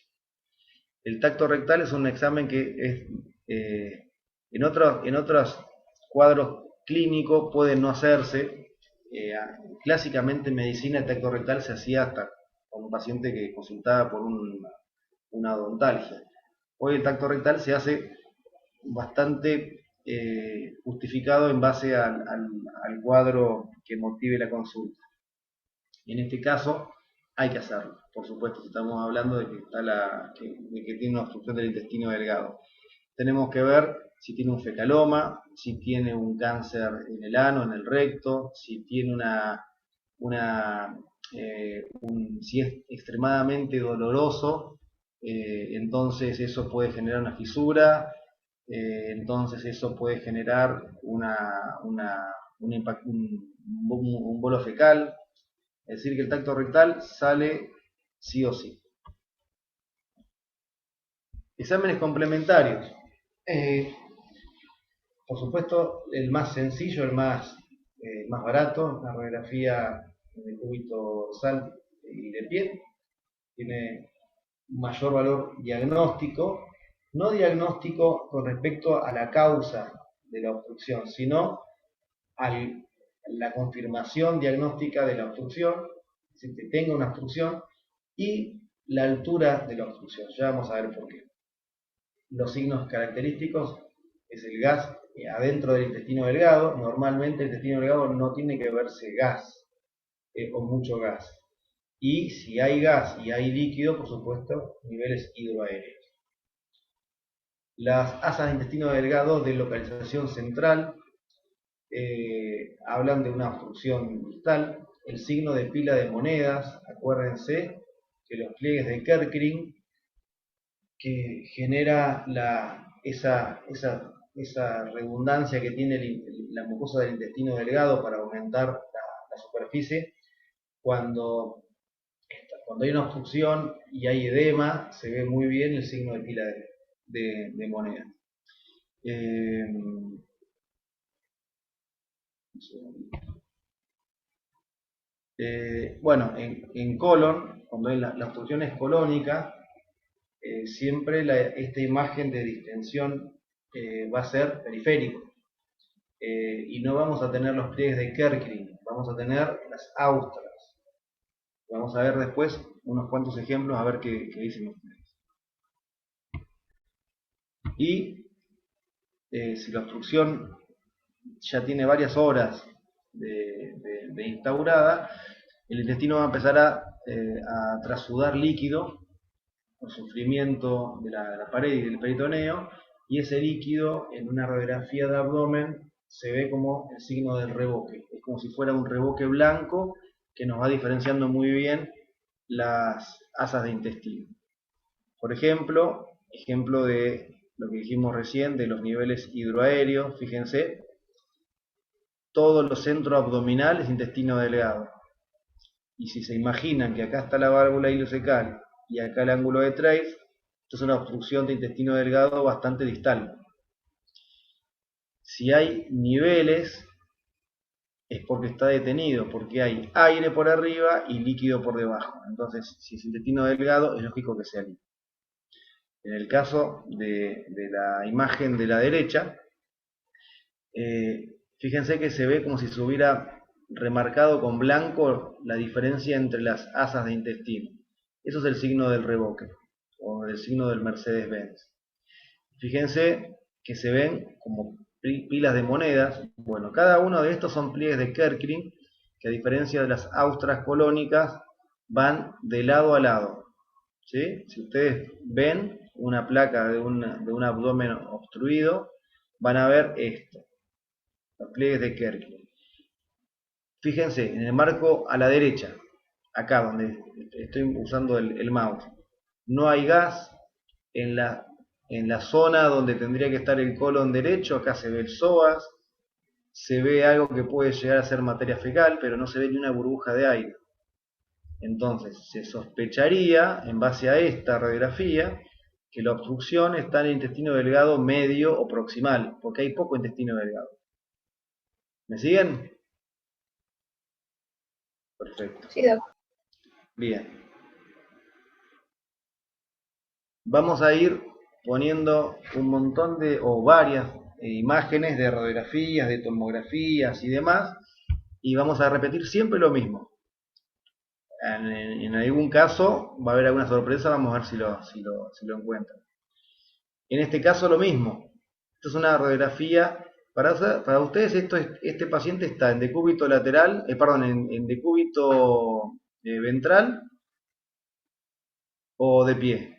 El tacto rectal es un examen que es, en otros cuadros clínicos puede no hacerse. Clásicamente en medicina el tacto rectal se hacía hasta con un paciente que consultaba por una odontalgia. Hoy el tacto rectal se hace bastante justificado en base al cuadro que motive la consulta. En este caso hay que hacerlo, por supuesto, si estamos hablando de que tiene una obstrucción del intestino delgado. Tenemos que ver si tiene un fecaloma, si tiene un cáncer en el ano, en el recto, si tiene si es extremadamente doloroso, entonces eso puede generar una fisura, entonces eso puede generar un bolo fecal. Es decir, que el tacto rectal sale sí o sí. Exámenes complementarios. Por supuesto, el más sencillo, el más barato, la radiografía de cúbito dorsal y de pie. Tiene mayor valor diagnóstico, no diagnóstico con respecto a la causa de la obstrucción, sino a la confirmación diagnóstica de la obstrucción, es decir, que tenga una obstrucción, y la altura de la obstrucción. Ya vamos a ver por qué. Los signos característicos es el gas adentro del intestino delgado. Normalmente el intestino delgado no tiene que verse gas o mucho gas. Y si hay gas y hay líquido, por supuesto, niveles hidroaéreos. Las asas de intestino delgado de localización central hablan de una obstrucción distal. El signo de pila de monedas, acuérdense que los pliegues de Kerckering, que genera esa redundancia que tiene la mucosa del intestino delgado para aumentar la superficie, cuando hay una obstrucción y hay edema, se ve muy bien el signo de pila de moneda. Bueno, en colon, cuando la obstrucción es colónica, siempre esta imagen de distensión va a ser periférico. y no vamos a tener los pliegues de Kerckring, vamos a tener las austras. Vamos a ver después unos cuantos ejemplos a ver qué dicen ustedes. Y si la obstrucción ya tiene varias horas de instaurada, el intestino va a empezar a trasudar líquido por sufrimiento de la pared y del peritoneo, y ese líquido en una radiografía de abdomen se ve como el signo del reboque. Es como si fuera un reboque blanco que nos va diferenciando muy bien las asas de intestino. Por ejemplo, ejemplo de lo que dijimos recién de los niveles hidroaéreos, fíjense, todo lo centroabdominal es intestino delgado. Y si se imaginan que acá está la válvula ileocecal y acá el ángulo de Trace, esto es una obstrucción de intestino delgado bastante distal. Si hay niveles, es porque está detenido, porque hay aire por arriba y líquido por debajo. Entonces, si es intestino delgado, es lógico que sea líquido. En el caso de la imagen de la derecha, fíjense que se ve como si se hubiera remarcado con blanco la diferencia entre las asas de intestino. Eso es el signo del reboque, o el signo del Mercedes-Benz. Fíjense que se ven como pilas de monedas. Bueno, cada uno de estos son pliegues de Kerckring, que a diferencia de las austras colónicas, van de lado a lado. ¿Sí? Si ustedes ven una placa de un abdomen obstruido, van a ver esto, los pliegues de Kerckring. Fíjense, en el marco a la derecha, acá donde estoy usando el mouse, no hay gas. En la zona donde tendría que estar el colon derecho, acá se ve el psoas, se ve algo que puede llegar a ser materia fecal, pero no se ve ni una burbuja de aire. Entonces, se sospecharía, en base a esta radiografía, que la obstrucción está en el intestino delgado medio o proximal, porque hay poco intestino delgado. ¿Me siguen? Perfecto. Sí, Doc. Bien. Vamos a ir poniendo un montón o varias imágenes de radiografías, de tomografías y demás, y vamos a repetir siempre lo mismo. En algún caso va a haber alguna sorpresa, vamos a ver si lo encuentran. En este caso lo mismo. Esto es una radiografía. Para ustedes este paciente está en decúbito lateral, en decúbito ventral o de pie.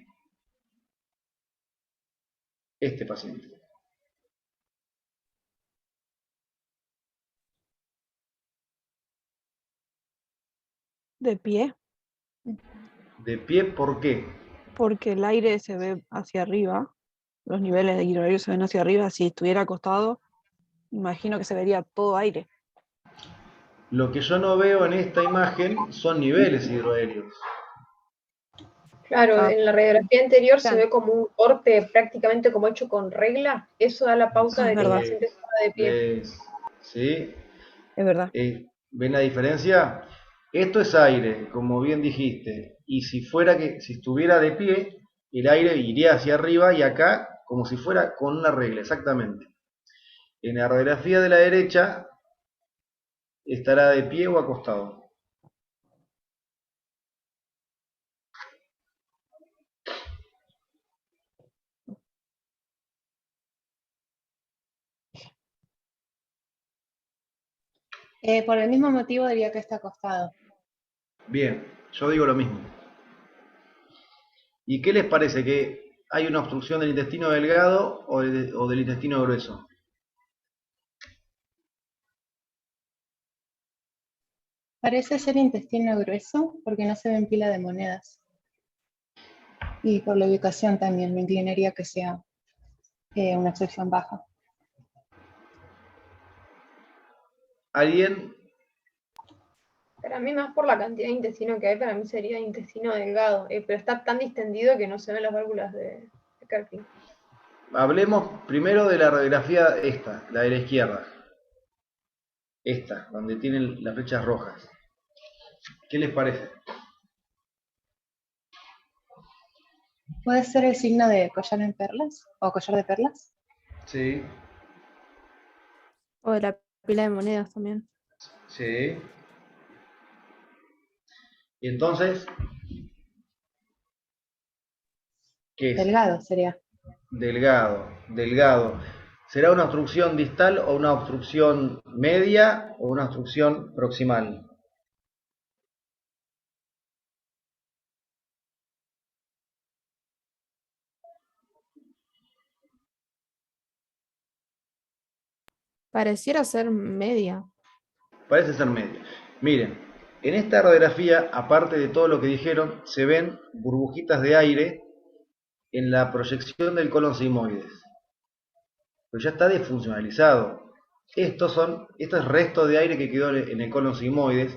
Este paciente. De pie, ¿De pie por qué? porque el aire se ve hacia arriba, los niveles de hidroaéreo se ven hacia arriba. Si estuviera acostado, imagino que se vería todo aire. Lo que yo no veo en esta imagen son niveles hidroaéreos. Claro, Ah, en la radiografía anterior se claro. ve como un corte prácticamente como hecho con regla. Eso da la pauta Ah, es de que el verdad. paciente estaba de pie. ¿Sí? Es verdad. ¿Ven la diferencia? Esto es aire, como bien dijiste. Y si estuviera de pie, el aire iría hacia arriba y acá como si fuera con una regla, exactamente. En la radiografía de la derecha estará de pie o acostado. Por el mismo motivo diría que está acostado. Bien, yo digo lo mismo. ¿Y qué les parece? ¿Que hay una obstrucción del intestino delgado o del intestino grueso? Parece ser intestino grueso porque no se ven pila de monedas. Y por la ubicación también me inclinaría que sea una sección baja. ¿Alguien? Para mí, más por la cantidad de intestino que hay, para mí sería intestino delgado, pero está tan distendido que no se ven las válvulas de Kerckring. Hablemos primero de la radiografía esta, la de la izquierda. Esta, donde tienen las flechas rojas. ¿Qué les parece? ¿Puede ser el signo de collar en perlas o collar de perlas? Sí. O de la pila de monedas también. Sí. Y entonces, ¿qué es? Delgado sería. Delgado, delgado. ¿Será una obstrucción distal o una obstrucción media o una obstrucción proximal? Pareciera ser media. Parece ser media. Miren, en esta radiografía, aparte de todo lo que dijeron, se ven burbujitas de aire en la proyección del colon sigmoides. Pero ya está desfuncionalizado. Esto es resto de aire que quedó en el colon sigmoides,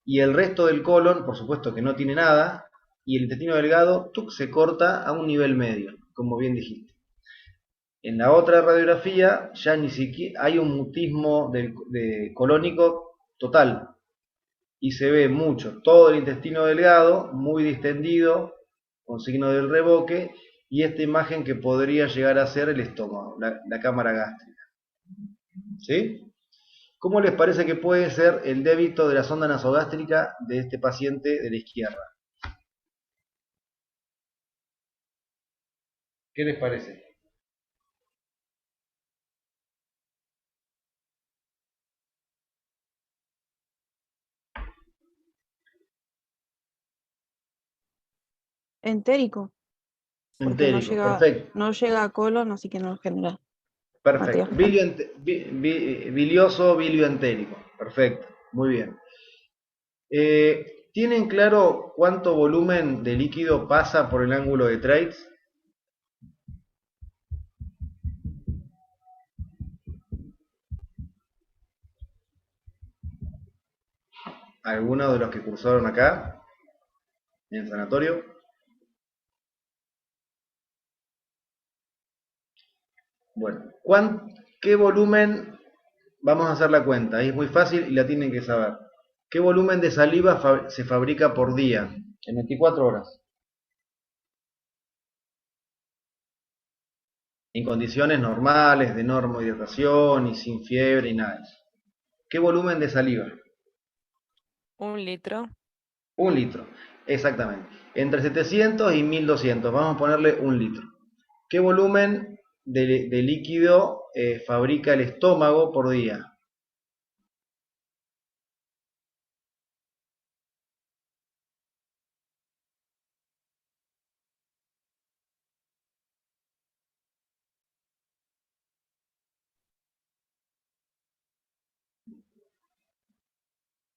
y el resto del colon, por supuesto que no tiene nada, y el intestino delgado se corta a un nivel medio, como bien dijiste. En la otra radiografía ya ni siquiera hay un mutismo colónico total, y se ve mucho, todo el intestino delgado, muy distendido, con signo del revoque, y esta imagen que podría llegar a ser el estómago, la cámara gástrica. ¿Sí? ¿Cómo les parece que puede ser el débito de la sonda nasogástrica de este paciente de la izquierda? ¿Qué les parece? Entérico, porque Entérico, perfecto. no llega a colon, así que no genera materia Perfecto. fecal. Bilioso, bilioentérico. Perfecto. Muy bien. ¿Tienen claro cuánto volumen de líquido pasa por el ángulo de Treitz? ¿Alguno de los que cursaron acá en el sanatorio? Bueno, ¿qué volumen? Vamos a hacer la cuenta, es muy fácil y la tienen que saber. ¿Qué volumen de saliva se fabrica por día en 24 horas? En condiciones normales, de normohidratación y sin fiebre y nada. ¿Qué volumen de saliva? 1 litro. 1 litro, exactamente. Entre 700 y 1200, vamos a ponerle 1 litro. ¿Qué volumen de líquido fabrica el estómago por día?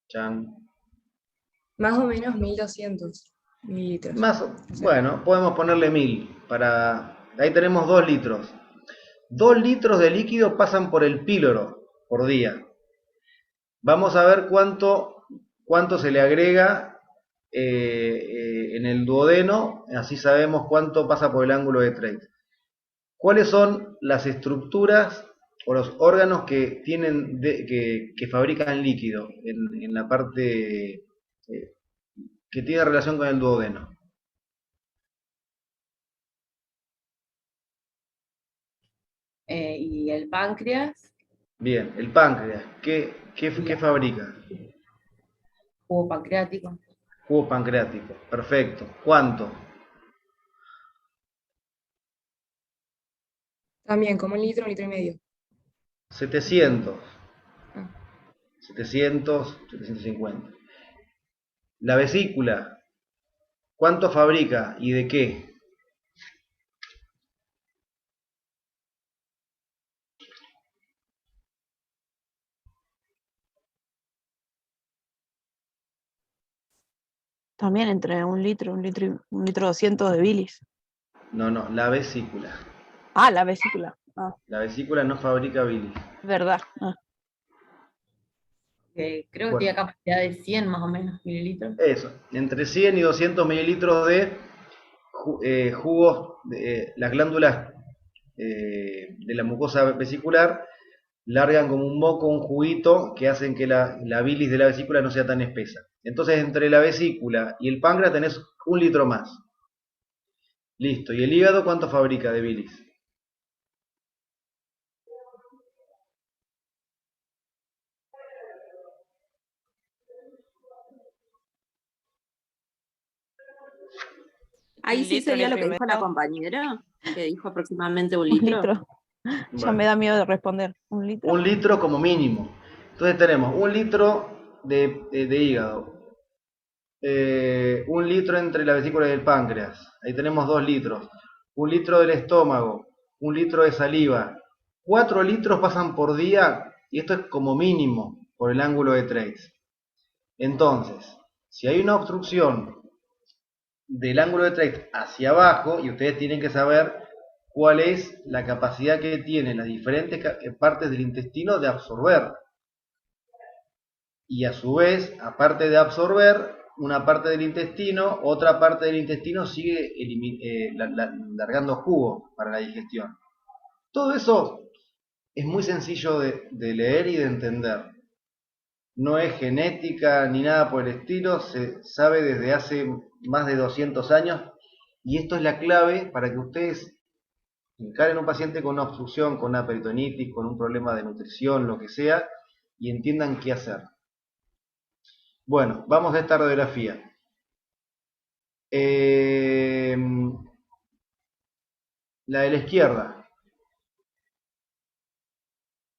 Chan. Más o menos 1200 mililitros. Bueno, podemos ponerle 1000. Ahí tenemos 2 litros. 2 litros de líquido pasan por el píloro por día. Vamos a ver cuánto se le agrega en el duodeno, así sabemos cuánto pasa por el ángulo de Treitz. ¿Cuáles son las estructuras o los órganos que que fabrican líquido en la parte que tiene relación con el duodeno? Y el páncreas, Bien, el páncreas, ¿qué fabrica? jugo pancreático. Jugo pancreático, perfecto. ¿Cuánto? También, como 1 litro y medio. 700, Ah. 700, 750. La vesícula, ¿cuánto fabrica y de qué? También entre 1 litro 200 de bilis. No, la vesícula. Ah, la vesícula. Ah, La vesícula no fabrica bilis. verdad. Ah. Creo que Bueno, tiene capacidad de 100 más o menos mililitros. eso, entre 100 y 200 mililitros de jugos, las glándulas de la mucosa vesicular largan como un moco, un juguito que hacen que la bilis de la vesícula no sea tan espesa. Entonces, entre la vesícula y el páncreas tenés 1 litro más. Listo. ¿Y el hígado cuánto fabrica de bilis? Ahí Un sí litro en sería el lo que dijo la primero. compañera, que dijo aproximadamente un Un litro. litro. Ya Bueno, me da miedo de responder. ¿Un litro? 1 litro como mínimo. Entonces tenemos 1 litro de hígado, 1 litro entre la vesícula y el páncreas, ahí tenemos 2 litros, 1 litro del estómago, 1 litro de saliva, 4 litros pasan por día, y esto es como mínimo por el ángulo de Trace. Entonces, si hay una obstrucción del ángulo de Trace hacia abajo, y ustedes tienen que saber cuál es la capacidad que tienen las diferentes partes del intestino de absorber. Y a su vez, aparte de absorber una parte del intestino, otra parte del intestino sigue largando jugo para la digestión. Todo eso es muy sencillo de leer y de entender. No es genética ni nada por el estilo, se sabe desde hace más de 200 años, y esto es la clave para que ustedes encaren a un paciente con una obstrucción, con una peritonitis, con un problema de nutrición, lo que sea, y entiendan qué hacer. Bueno, vamos a esta radiografía. La de la izquierda,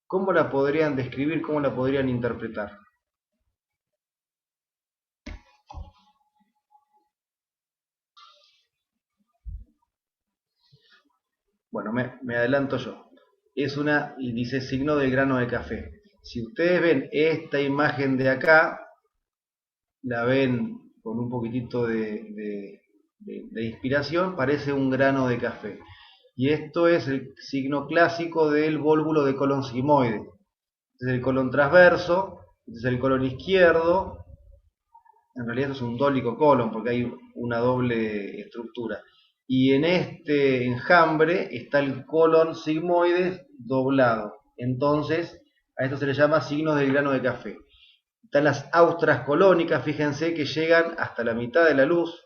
¿cómo la podrían describir, cómo la podrían interpretar? Bueno, me adelanto yo. Es una, y dice signo del grano de café. Si ustedes ven esta imagen de acá, la ven con un poquitito de inspiración, parece un grano de café. Y esto es el signo clásico del vólvulo de colon sigmoide. Este es el colon transverso, este es el colon izquierdo. En realidad esto es un dólico colon porque hay una doble estructura. Y en este enjambre está el colon sigmoide doblado. Entonces, a esto se le llama signos del grano de café. Están las austras colónicas, fíjense que llegan hasta la mitad de la luz.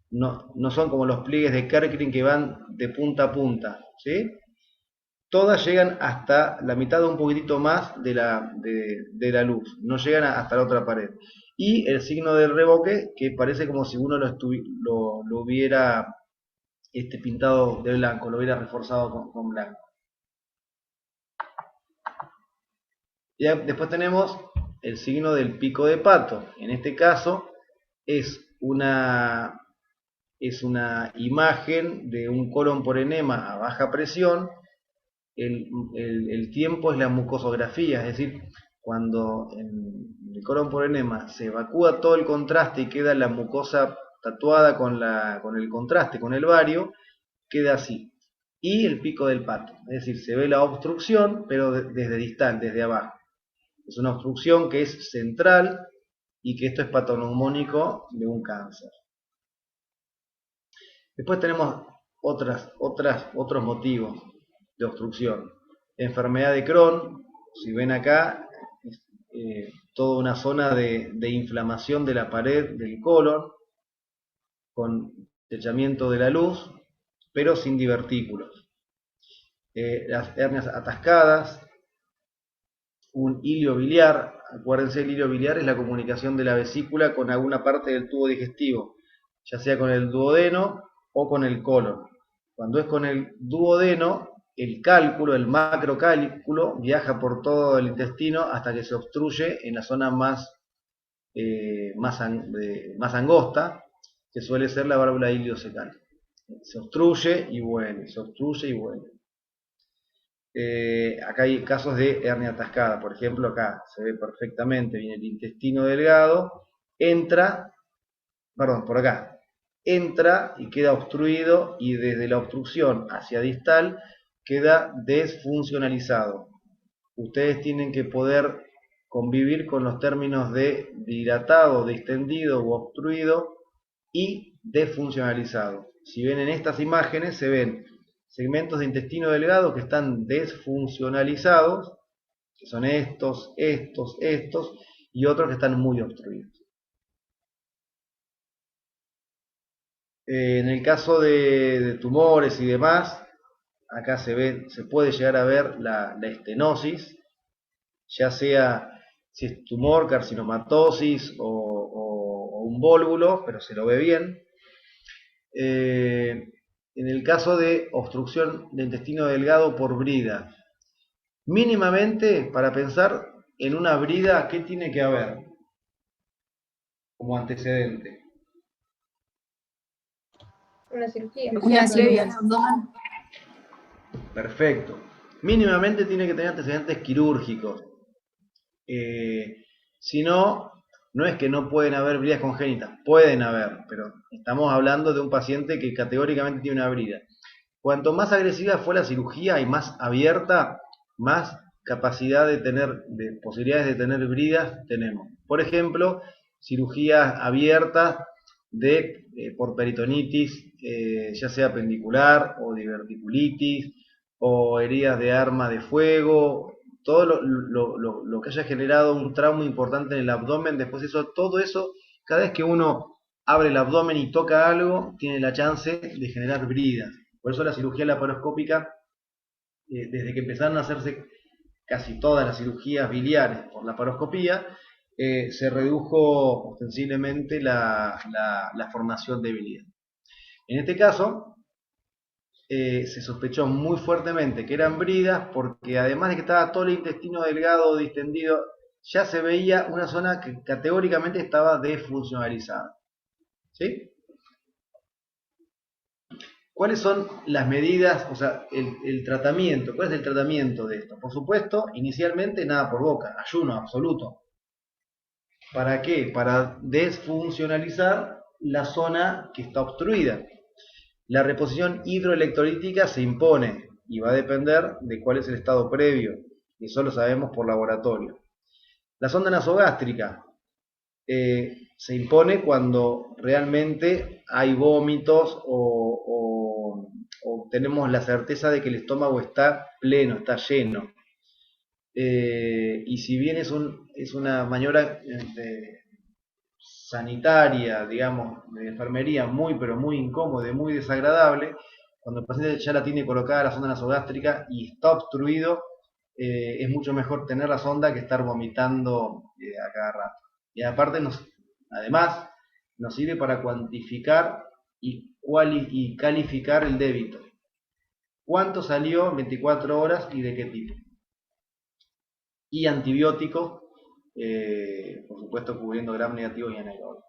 No son como los pliegues de Kerckring que van de punta a punta, ¿sí? Todas llegan hasta la mitad o un poquitito más de la luz, no llegan hasta la otra pared. Y el signo del revoque, que parece como si uno lo hubiera pintado de blanco, lo hubiera reforzado con blanco. Y después tenemos el signo del pico de pato. En este caso es una imagen de un colon por enema a baja presión. El tiempo es la mucosografía, es decir, cuando en el colon por enema se evacúa todo el contraste y queda la mucosa tatuada con el contraste, con el bario, queda así. Y el pico del pato, es decir, se ve la obstrucción, pero desde distal, desde abajo. Es una obstrucción que es central y que esto es patoneumónico de un cáncer. Después tenemos otros motivos de obstrucción. Enfermedad de Crohn, si ven acá, toda una zona de inflamación de la pared del colon, con techamiento de la luz, pero sin divertículos. Las hernias atascadas, un hilio biliar, acuérdense, el hilio biliar es la comunicación de la vesícula con alguna parte del tubo digestivo, ya sea con el duodeno o con el colon. Cuando es con el duodeno, el cálculo, el macrocálculo, viaja por todo el intestino hasta que se obstruye en la zona más angosta, que suele ser la válvula iliocecal. Se obstruye y vuelve, se obstruye y vuelve. Acá hay casos de hernia atascada, por ejemplo, acá se ve perfectamente, viene el intestino delgado, por acá, entra y queda obstruido, y desde la obstrucción hacia distal queda desfuncionalizado. Ustedes tienen que poder convivir con los términos de dilatado, distendido u obstruido y desfuncionalizado. Si ven en estas imágenes, se ven segmentos de intestino delgado que están desfuncionalizados, que son estos, y otros que están muy obstruidos. En el caso de tumores y demás, acá se puede llegar a ver la estenosis, ya sea si es tumor, carcinomatosis o un vólvulo, pero se lo ve bien. en el caso de obstrucción de intestino delgado por brida. Mínimamente, para pensar en una brida, ¿qué tiene que haber como antecedente? Una cirugía. Una cirugía. Perfecto. Mínimamente tiene que tener antecedentes quirúrgicos. Si no, no es que no pueden haber bridas congénitas, pueden haber, pero estamos hablando de un paciente que categóricamente tiene una brida. Cuanto más agresiva fue la cirugía y más abierta, más capacidad de tener, de posibilidades de tener bridas tenemos. Por ejemplo, cirugías abiertas por peritonitis, ya sea pendicular o diverticulitis, o heridas de arma de fuego, todo lo que haya generado un trauma importante en el abdomen, después todo eso, cada vez que uno abre el abdomen y toca algo, tiene la chance de generar bridas. Por eso la cirugía laparoscópica, desde que empezaron a hacerse casi todas las cirugías biliares por laparoscopía, se redujo ostensiblemente la formación de biliar. En este caso, se sospechó muy fuertemente que eran bridas porque además de que estaba todo el intestino delgado o distendido, ya se veía una zona que categóricamente estaba desfuncionalizada. ¿Sí? ¿Cuáles son las medidas, o sea, el tratamiento? ¿Cuál es el tratamiento de esto? Por supuesto, inicialmente nada por boca, ayuno absoluto. ¿Para qué? Para desfuncionalizar la zona que está obstruida. La reposición hidroelectrolítica se impone y va a depender de cuál es el estado previo, y eso lo sabemos por laboratorio. La sonda nasogástrica se impone cuando realmente hay vómitos o tenemos la certeza de que el estómago está pleno, está lleno. Y si bien es una maniobra sanitaria, digamos, de enfermería pero muy incómoda y muy desagradable, cuando el paciente ya la tiene colocada la sonda nasogástrica y está obstruido, es mucho mejor tener la sonda que estar vomitando a cada rato. Y aparte, además, nos sirve para cuantificar y calificar el débito. ¿Cuánto salió en 24 horas y de qué tipo? Y antibióticos, por supuesto cubriendo gram negativos y anaeróbicos.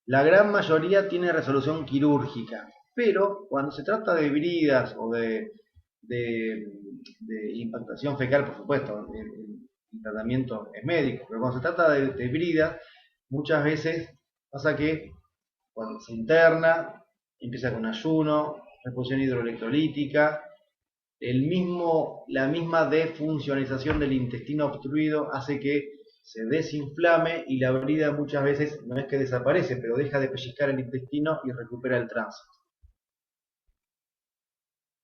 La gran mayoría tiene resolución quirúrgica, pero cuando se trata de bridas o de impactación fecal, por supuesto, el tratamiento es médico, pero cuando se trata de bridas, muchas veces pasa que cuando se interna, empieza con ayuno, reposición hidroelectrolítica, la misma defuncionalización del intestino obstruido hace que se desinflame y la brida muchas veces no es que desaparece, pero deja de pellizcar el intestino y recupera el tránsito.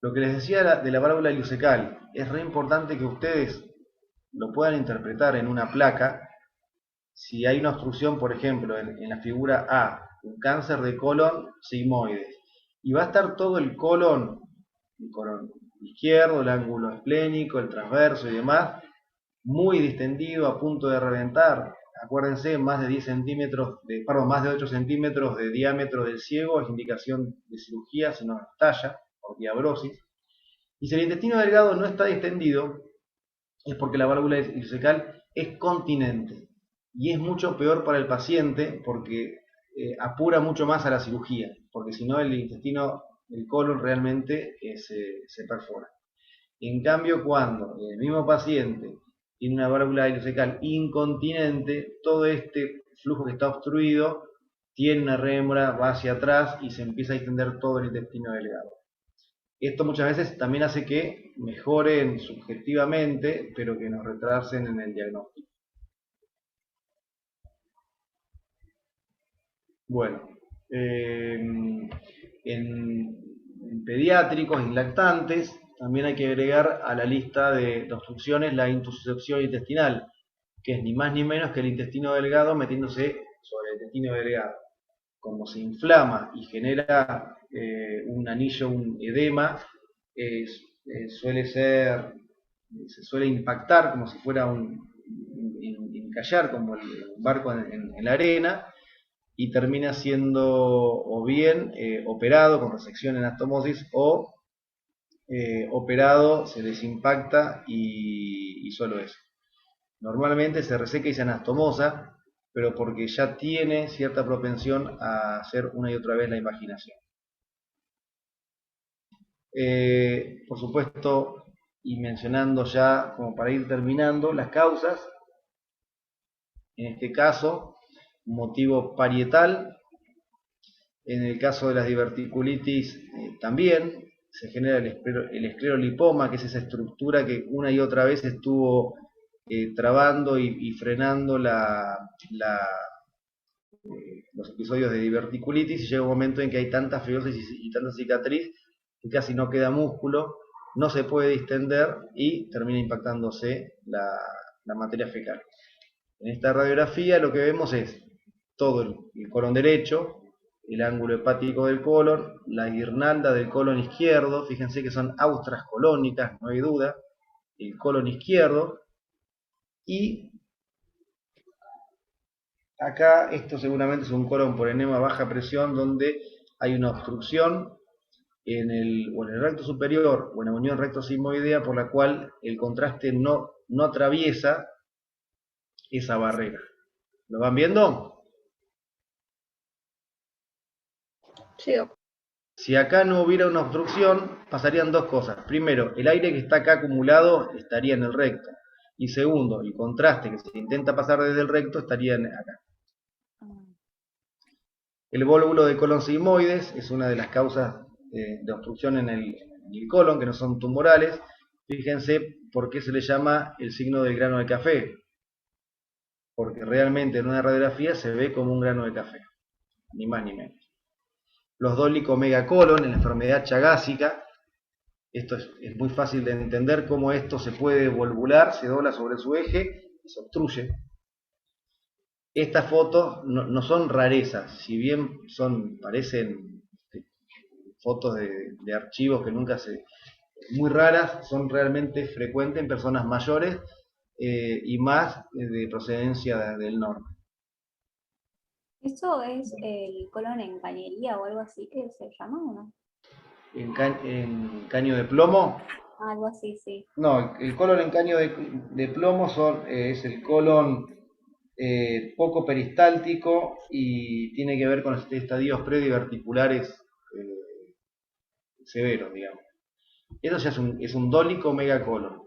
Lo que les decía de la válvula ileocecal, es re importante que ustedes lo puedan interpretar en una placa. Si hay una obstrucción, por ejemplo, en la figura A, un cáncer de colon sigmoides, y va a estar todo el colon izquierdo, el ángulo esplénico, el transverso y demás, muy distendido, a punto de reventar. Acuérdense, más de 10 centímetros, más de 8 centímetros de diámetro del ciego es indicación de cirugía, si no estalla por diabrosis. Y si el intestino delgado no está distendido, es porque la válvula ileocecal es continente. Y es mucho peor para el paciente porque apura mucho más a la cirugía, porque si no el intestino, el colon realmente se perfora. En cambio, cuando el mismo paciente tiene una válvula ileocecal incontinente, todo este flujo que está obstruido tiene una rémora, va hacia atrás y se empieza a distender todo el intestino delgado. Esto muchas veces también hace que mejoren subjetivamente, pero que nos retrasen en el diagnóstico. Bueno, en pediátricos, en lactantes, también hay que agregar a la lista de obstrucciones la intussuscepción intestinal, que es ni más ni menos que el intestino delgado metiéndose sobre el intestino delgado. Como se inflama y genera un anillo, un edema, se suele impactar como si fuera encallar como el barco en la arena, y termina siendo o bien operado con resección en anastomosis o operado, se desimpacta y solo eso. Normalmente se reseca y se anastomosa, pero porque ya tiene cierta propensión a hacer una y otra vez la invaginación. Por supuesto, y mencionando ya, como para ir terminando, las causas, en este caso, motivo parietal, en el caso de las diverticulitis también, se genera el esclerolipoma, que es esa estructura que una y otra vez estuvo trabando y frenando los episodios de diverticulitis, y llega un momento en que hay tanta fibrosis y tanta cicatriz que casi no queda músculo, no se puede distender y termina impactándose la materia fecal. En esta radiografía lo que vemos es todo el colon derecho, el ángulo hepático del colon, la guirnalda del colon izquierdo, fíjense que son austras colónicas, no hay duda, el colon izquierdo, y acá esto seguramente es un colon por enema a baja presión donde hay una obstrucción en el recto superior o en la unión recto-sigmoidea por la cual el contraste no atraviesa esa barrera. ¿Lo van viendo? Sí, doc. Si acá no hubiera una obstrucción, pasarían dos cosas. Primero, el aire que está acá acumulado estaría en el recto. Y segundo, el contraste que se intenta pasar desde el recto estaría acá. El volúmulo de colon sigmoides es una de las causas de obstrucción en el colon, que no son tumorales. Fíjense por qué se le llama el signo del grano de café. Porque realmente en una radiografía se ve como un grano de café. Ni más ni menos. Los dolicomegacolon en la enfermedad chagásica. Esto es muy fácil de entender cómo esto se puede volvular, se dobla sobre su eje y se obstruye. Estas fotos no son rarezas, si bien parecen fotos de archivos que nunca muy raras, son realmente frecuentes en personas mayores y más de procedencia del norte. ¿Eso es el colon en cañería o algo así que se llama o no? ¿En caño de plomo? Algo así, sí. No, el colon en caño de plomo es el colon poco peristáltico y tiene que ver con estadios prediverticulares severos, digamos. Eso ya es un dólico megacolon.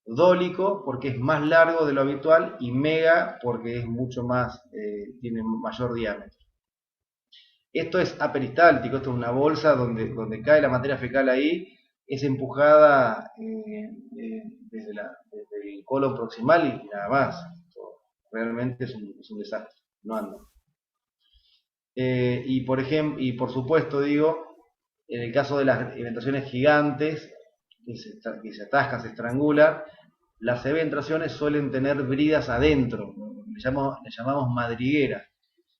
Dólico porque es más largo de lo habitual y mega porque es mucho más, tiene mayor diámetro. Esto es aperistáltico, esto es una bolsa donde cae la materia fecal ahí, es empujada desde el colon proximal y nada más. Esto realmente es un desastre, no anda. Y por supuesto digo, en el caso de las eventraciones gigantes, que se atascan, se estrangulan, las eventraciones suelen tener bridas adentro, le llamamos madrigueras.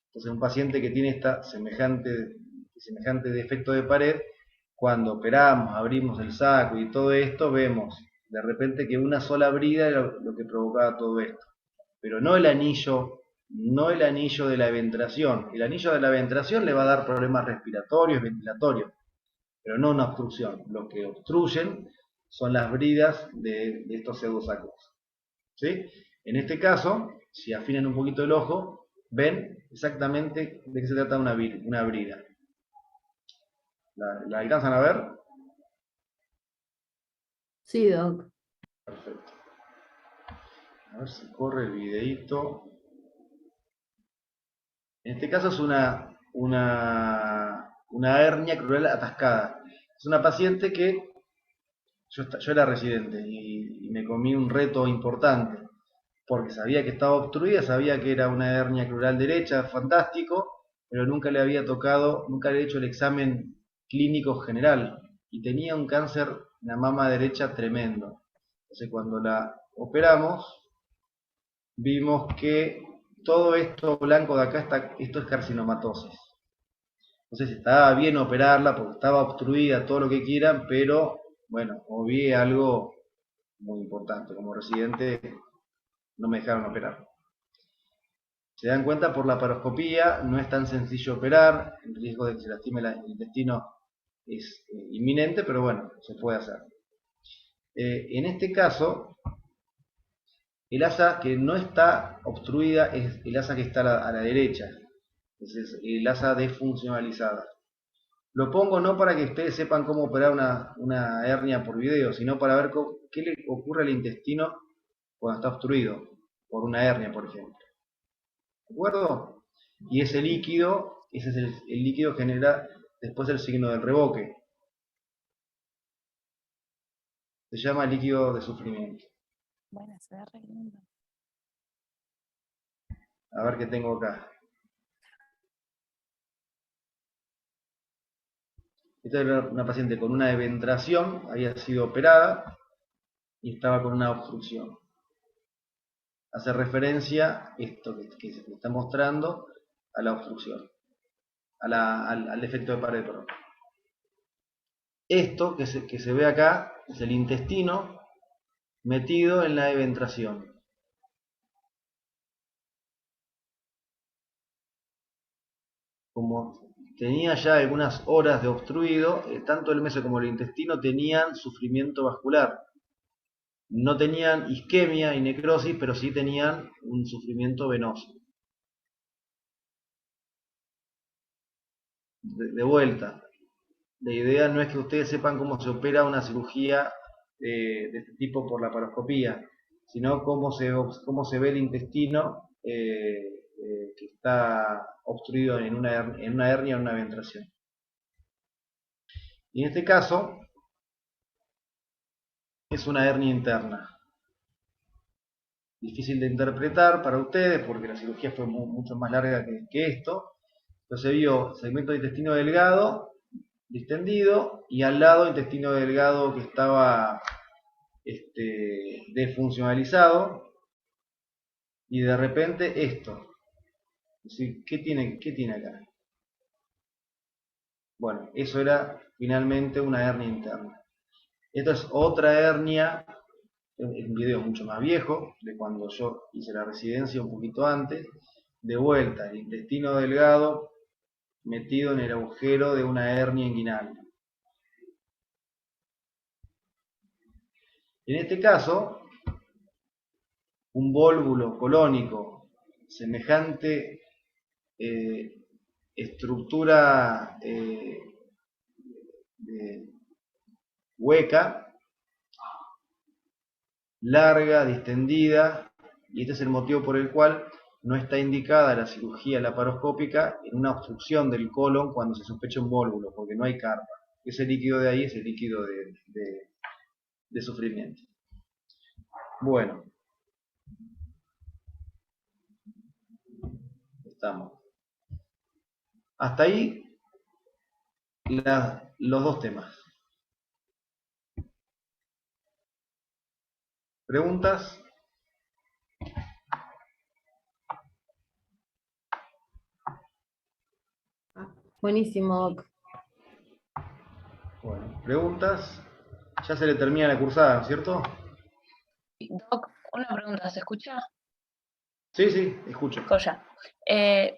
Entonces un paciente que tiene esta semejante defecto de pared, cuando operamos, abrimos el saco y todo esto, vemos de repente que una sola brida era lo que provocaba todo esto. Pero no el anillo de la eventración. El anillo de la eventración le va a dar problemas respiratorios, ventilatorios, pero no una obstrucción. Lo que obstruyen son las bridas de estos pseudosacos. ¿Sí? En este caso, si afinan un poquito el ojo, ven exactamente de qué se trata una brida. ¿La alcanzan a ver? Sí, doc. Perfecto. A ver si corre el videíto. En este caso es una hernia crural atascada. Es una paciente que yo era residente y me comí un reto importante, porque sabía que estaba obstruida, sabía que era una hernia crural derecha, fantástico, pero nunca le había hecho el examen clínico general, y tenía un cáncer en la mama derecha tremendo. Entonces cuando la operamos, vimos que todo esto blanco de acá, esto es carcinomatosis. Entonces estaba bien operarla porque estaba obstruida, todo lo que quieran, pero bueno, obvié algo muy importante. Como residente no me dejaron operar. Se dan cuenta, por la laparoscopía no es tan sencillo operar, el riesgo de que se lastime el intestino es inminente, pero bueno, se puede hacer. En este caso, el asa que no está obstruida es el asa que está a la derecha, es el asa desfuncionalizada. Lo pongo no para que ustedes sepan cómo operar una hernia por video, sino para ver qué le ocurre al intestino cuando está obstruido por una hernia, por ejemplo. ¿De acuerdo? Y ese líquido, ese es el líquido que genera después el signo del revoque. Se llama líquido de sufrimiento. Bueno, se ve re lindo. A ver qué tengo acá. Esta era una paciente con una eventración, había sido operada y estaba con una obstrucción. Hace referencia esto que se está mostrando a la obstrucción, al defecto de pared, perdón. Esto que se ve acá es el intestino metido en la eventración. Como tenía ya algunas horas de obstruido, tanto el meso como el intestino tenían sufrimiento vascular. No tenían isquemia y necrosis, pero sí tenían un sufrimiento venoso. De vuelta, la idea no es que ustedes sepan cómo se opera una cirugía de este tipo por laparoscopía, sino cómo se ve el intestino que está obstruido en una hernia o en una eventración. Y en este caso es una hernia interna. Difícil de interpretar para ustedes porque la cirugía fue mucho más larga que esto. Entonces se vio segmento de intestino delgado, distendido, y al lado intestino delgado que estaba desfuncionalizado, y de repente esto. Es decir, ¿qué tiene acá? Bueno, eso era finalmente una hernia interna. Esta es otra hernia, es un video mucho más viejo, de cuando yo hice la residencia un poquito antes. De vuelta, el intestino delgado metido en el agujero de una hernia inguinal. En este caso, un vólvulo colónico, semejante estructura hueca, larga, distendida, y este es el motivo por el cual no está indicada la cirugía laparoscópica en una obstrucción del colon cuando se sospecha un vólvulo, porque no hay carpa. Ese líquido de ahí es el líquido de sufrimiento. Bueno, estamos. Hasta ahí los dos temas. ¿Preguntas? Buenísimo, Doc. Bueno, ¿preguntas? Ya se le termina la cursada, ¿no es cierto? Doc, una pregunta, ¿se escucha? Sí, sí, escucho. Joya.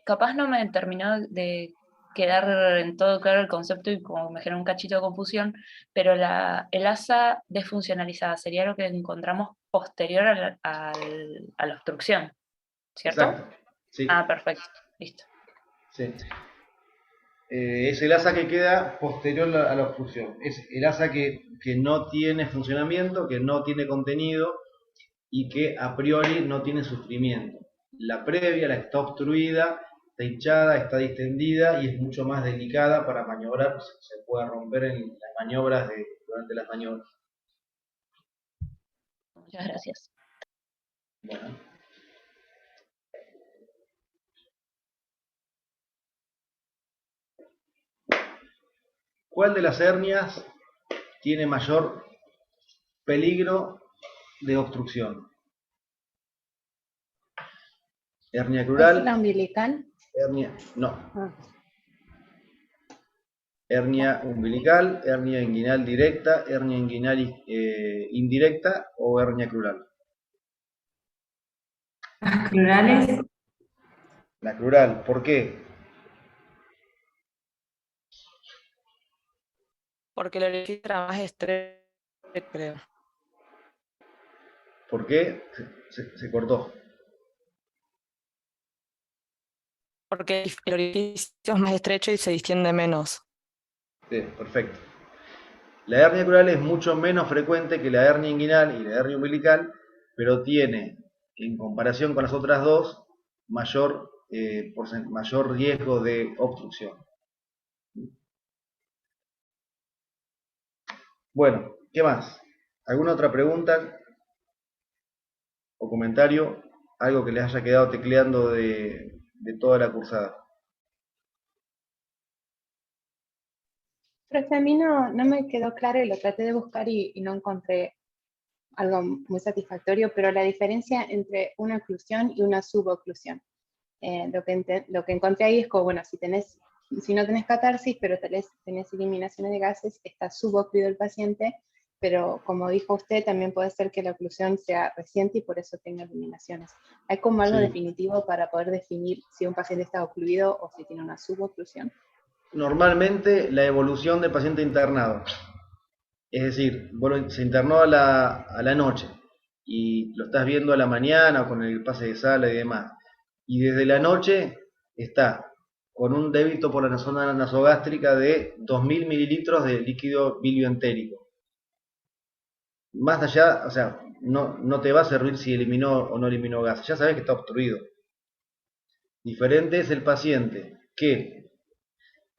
Capaz no me terminó de quedar en todo claro el concepto y como me generó un cachito de confusión, pero el asa desfuncionalizada sería lo que encontramos posterior a la obstrucción, ¿cierto? Exacto. Sí. Ah, perfecto, listo. Sí. Es el asa que queda posterior a la obstrucción. Es el asa que no tiene funcionamiento, que no tiene contenido y que a priori no tiene sufrimiento. La previa, la que está obstruida, está hinchada, está distendida y es mucho más delicada para maniobrar, pues se puede romper en las maniobras durante las maniobras. Muchas gracias. Bueno. ¿Cuál de las hernias tiene mayor peligro de obstrucción? Hernia crural. ¿Es la umbilical? No. Hernia umbilical, hernia inguinal directa, hernia inguinal indirecta o hernia crural. Las crurales. La crural, ¿por qué? Porque el orificio era más estrecho, creo. ¿Por qué? Se cortó. Porque el orificio es más estrecho y se distiende menos. Sí, perfecto. La hernia crural es mucho menos frecuente que la hernia inguinal y la hernia umbilical, pero tiene, en comparación con las otras dos, mayor riesgo de obstrucción. Bueno, ¿qué más? ¿Alguna otra pregunta o comentario? Algo que les haya quedado tecleando de toda la cursada. Profe, a mí no me quedó claro y lo traté de buscar y no encontré algo muy satisfactorio, pero la diferencia entre una oclusión y una suboclusión. Lo que encontré ahí es como, bueno, si no tenés catarsis, pero tenés eliminaciones de gases, está subocluido el paciente, pero como dijo usted, también puede ser que la oclusión sea reciente y por eso tenga eliminaciones. ¿Hay como algo Sí. definitivo para poder definir si un paciente está ocluido o si tiene una suboclusión? Normalmente la evolución del paciente internado. Es decir, se internó a la noche y lo estás viendo a la mañana o con el pase de sala y demás. Y desde la noche está con un débito por la zona nasogástrica de 2000 mililitros de líquido bilioentérico. Más allá, o sea, no te va a servir si eliminó o no eliminó gas, ya sabes que está obstruido. Diferente es el paciente que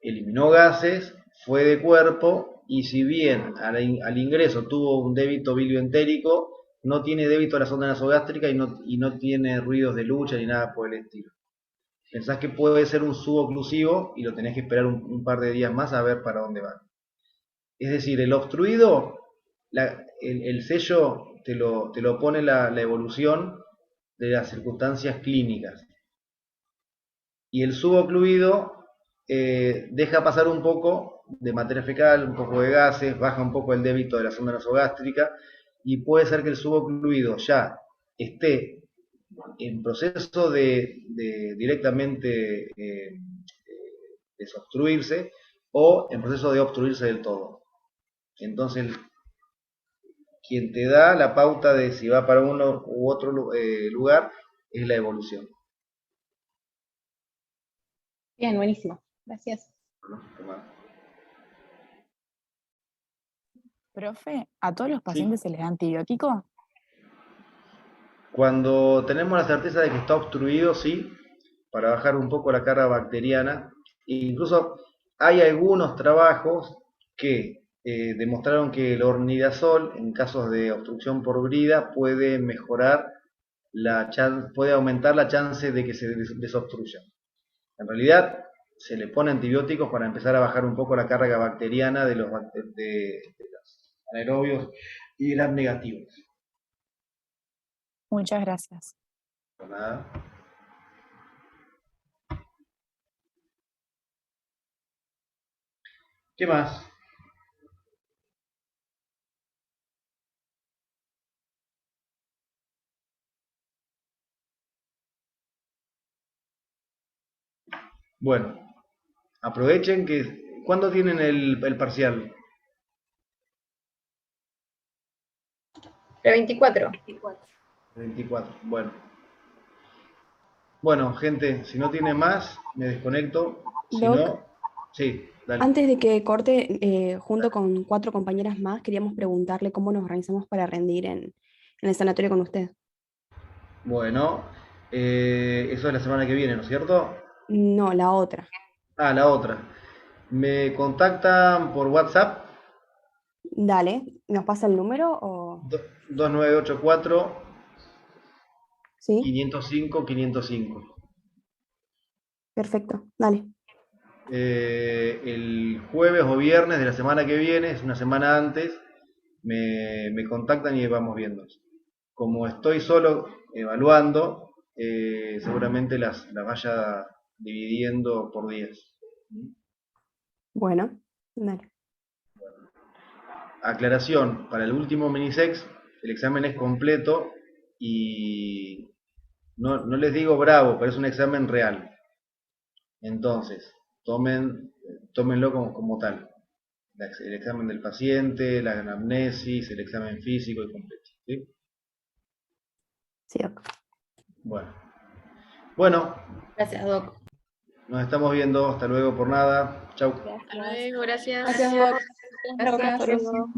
eliminó gases, fue de cuerpo y si bien al ingreso tuvo un débito bilioentérico, no tiene débito a la sonda nasogástrica y no tiene ruidos de lucha ni nada por el estilo. Pensás que puede ser un suboclusivo y lo tenés que esperar un par de días más a ver para dónde va. Es decir, el obstruido, el sello te lo pone la evolución de las circunstancias clínicas. Y el subocluido deja pasar un poco de materia fecal, un poco de gases, baja un poco el débito de la sonda nasogástrica y puede ser que el subocluido ya esté en proceso de directamente desobstruirse o en proceso de obstruirse del todo. Entonces, quien te da la pauta de si va para uno u otro lugar es la evolución. Bien, buenísimo. Gracias. Profe, ¿a todos los Sí. pacientes se les da antibiótico? Cuando tenemos la certeza de que está obstruido, sí, para bajar un poco la carga bacteriana. E incluso hay algunos trabajos que demostraron que el ornidazol, en casos de obstrucción por brida, puede mejorar puede aumentar la chance de que se desobstruya. En realidad, se le pone antibióticos para empezar a bajar un poco la carga bacteriana de los anaerobios y las negativos. Muchas gracias. Por nada. ¿Qué más? Bueno, aprovechen que... ¿Cuándo tienen el parcial? El 24. 24. Bueno, gente, si no tiene más, me desconecto. Si Doc, no, sí, dale. antes de que corte, junto con 4 compañeras más, queríamos preguntarle cómo nos organizamos para rendir en el sanatorio con usted. Bueno, eso es la semana que viene, ¿no es cierto? No, la otra. Ah, la otra. Me contactan por WhatsApp. Dale, ¿nos pasa el número o...? 2984 Sí, 505 505. perfecto, dale. El jueves o viernes de la semana que viene, es una semana antes, me contactan y vamos viendo. Como estoy solo evaluando, seguramente las vaya dividiendo por días. Bueno, dale. Aclaración, para el último minisex el examen es completo y no les digo bravo, pero es un examen real. Entonces, tómenlo como tal. El examen del paciente, la anamnesis, el examen físico y completo. ¿Sí? Sí, Doc. Bueno, Gracias, Doc. nos estamos viendo. Hasta luego por nada. Chau. Hasta luego, gracias. Gracias, Doc. Gracias. Hasta luego.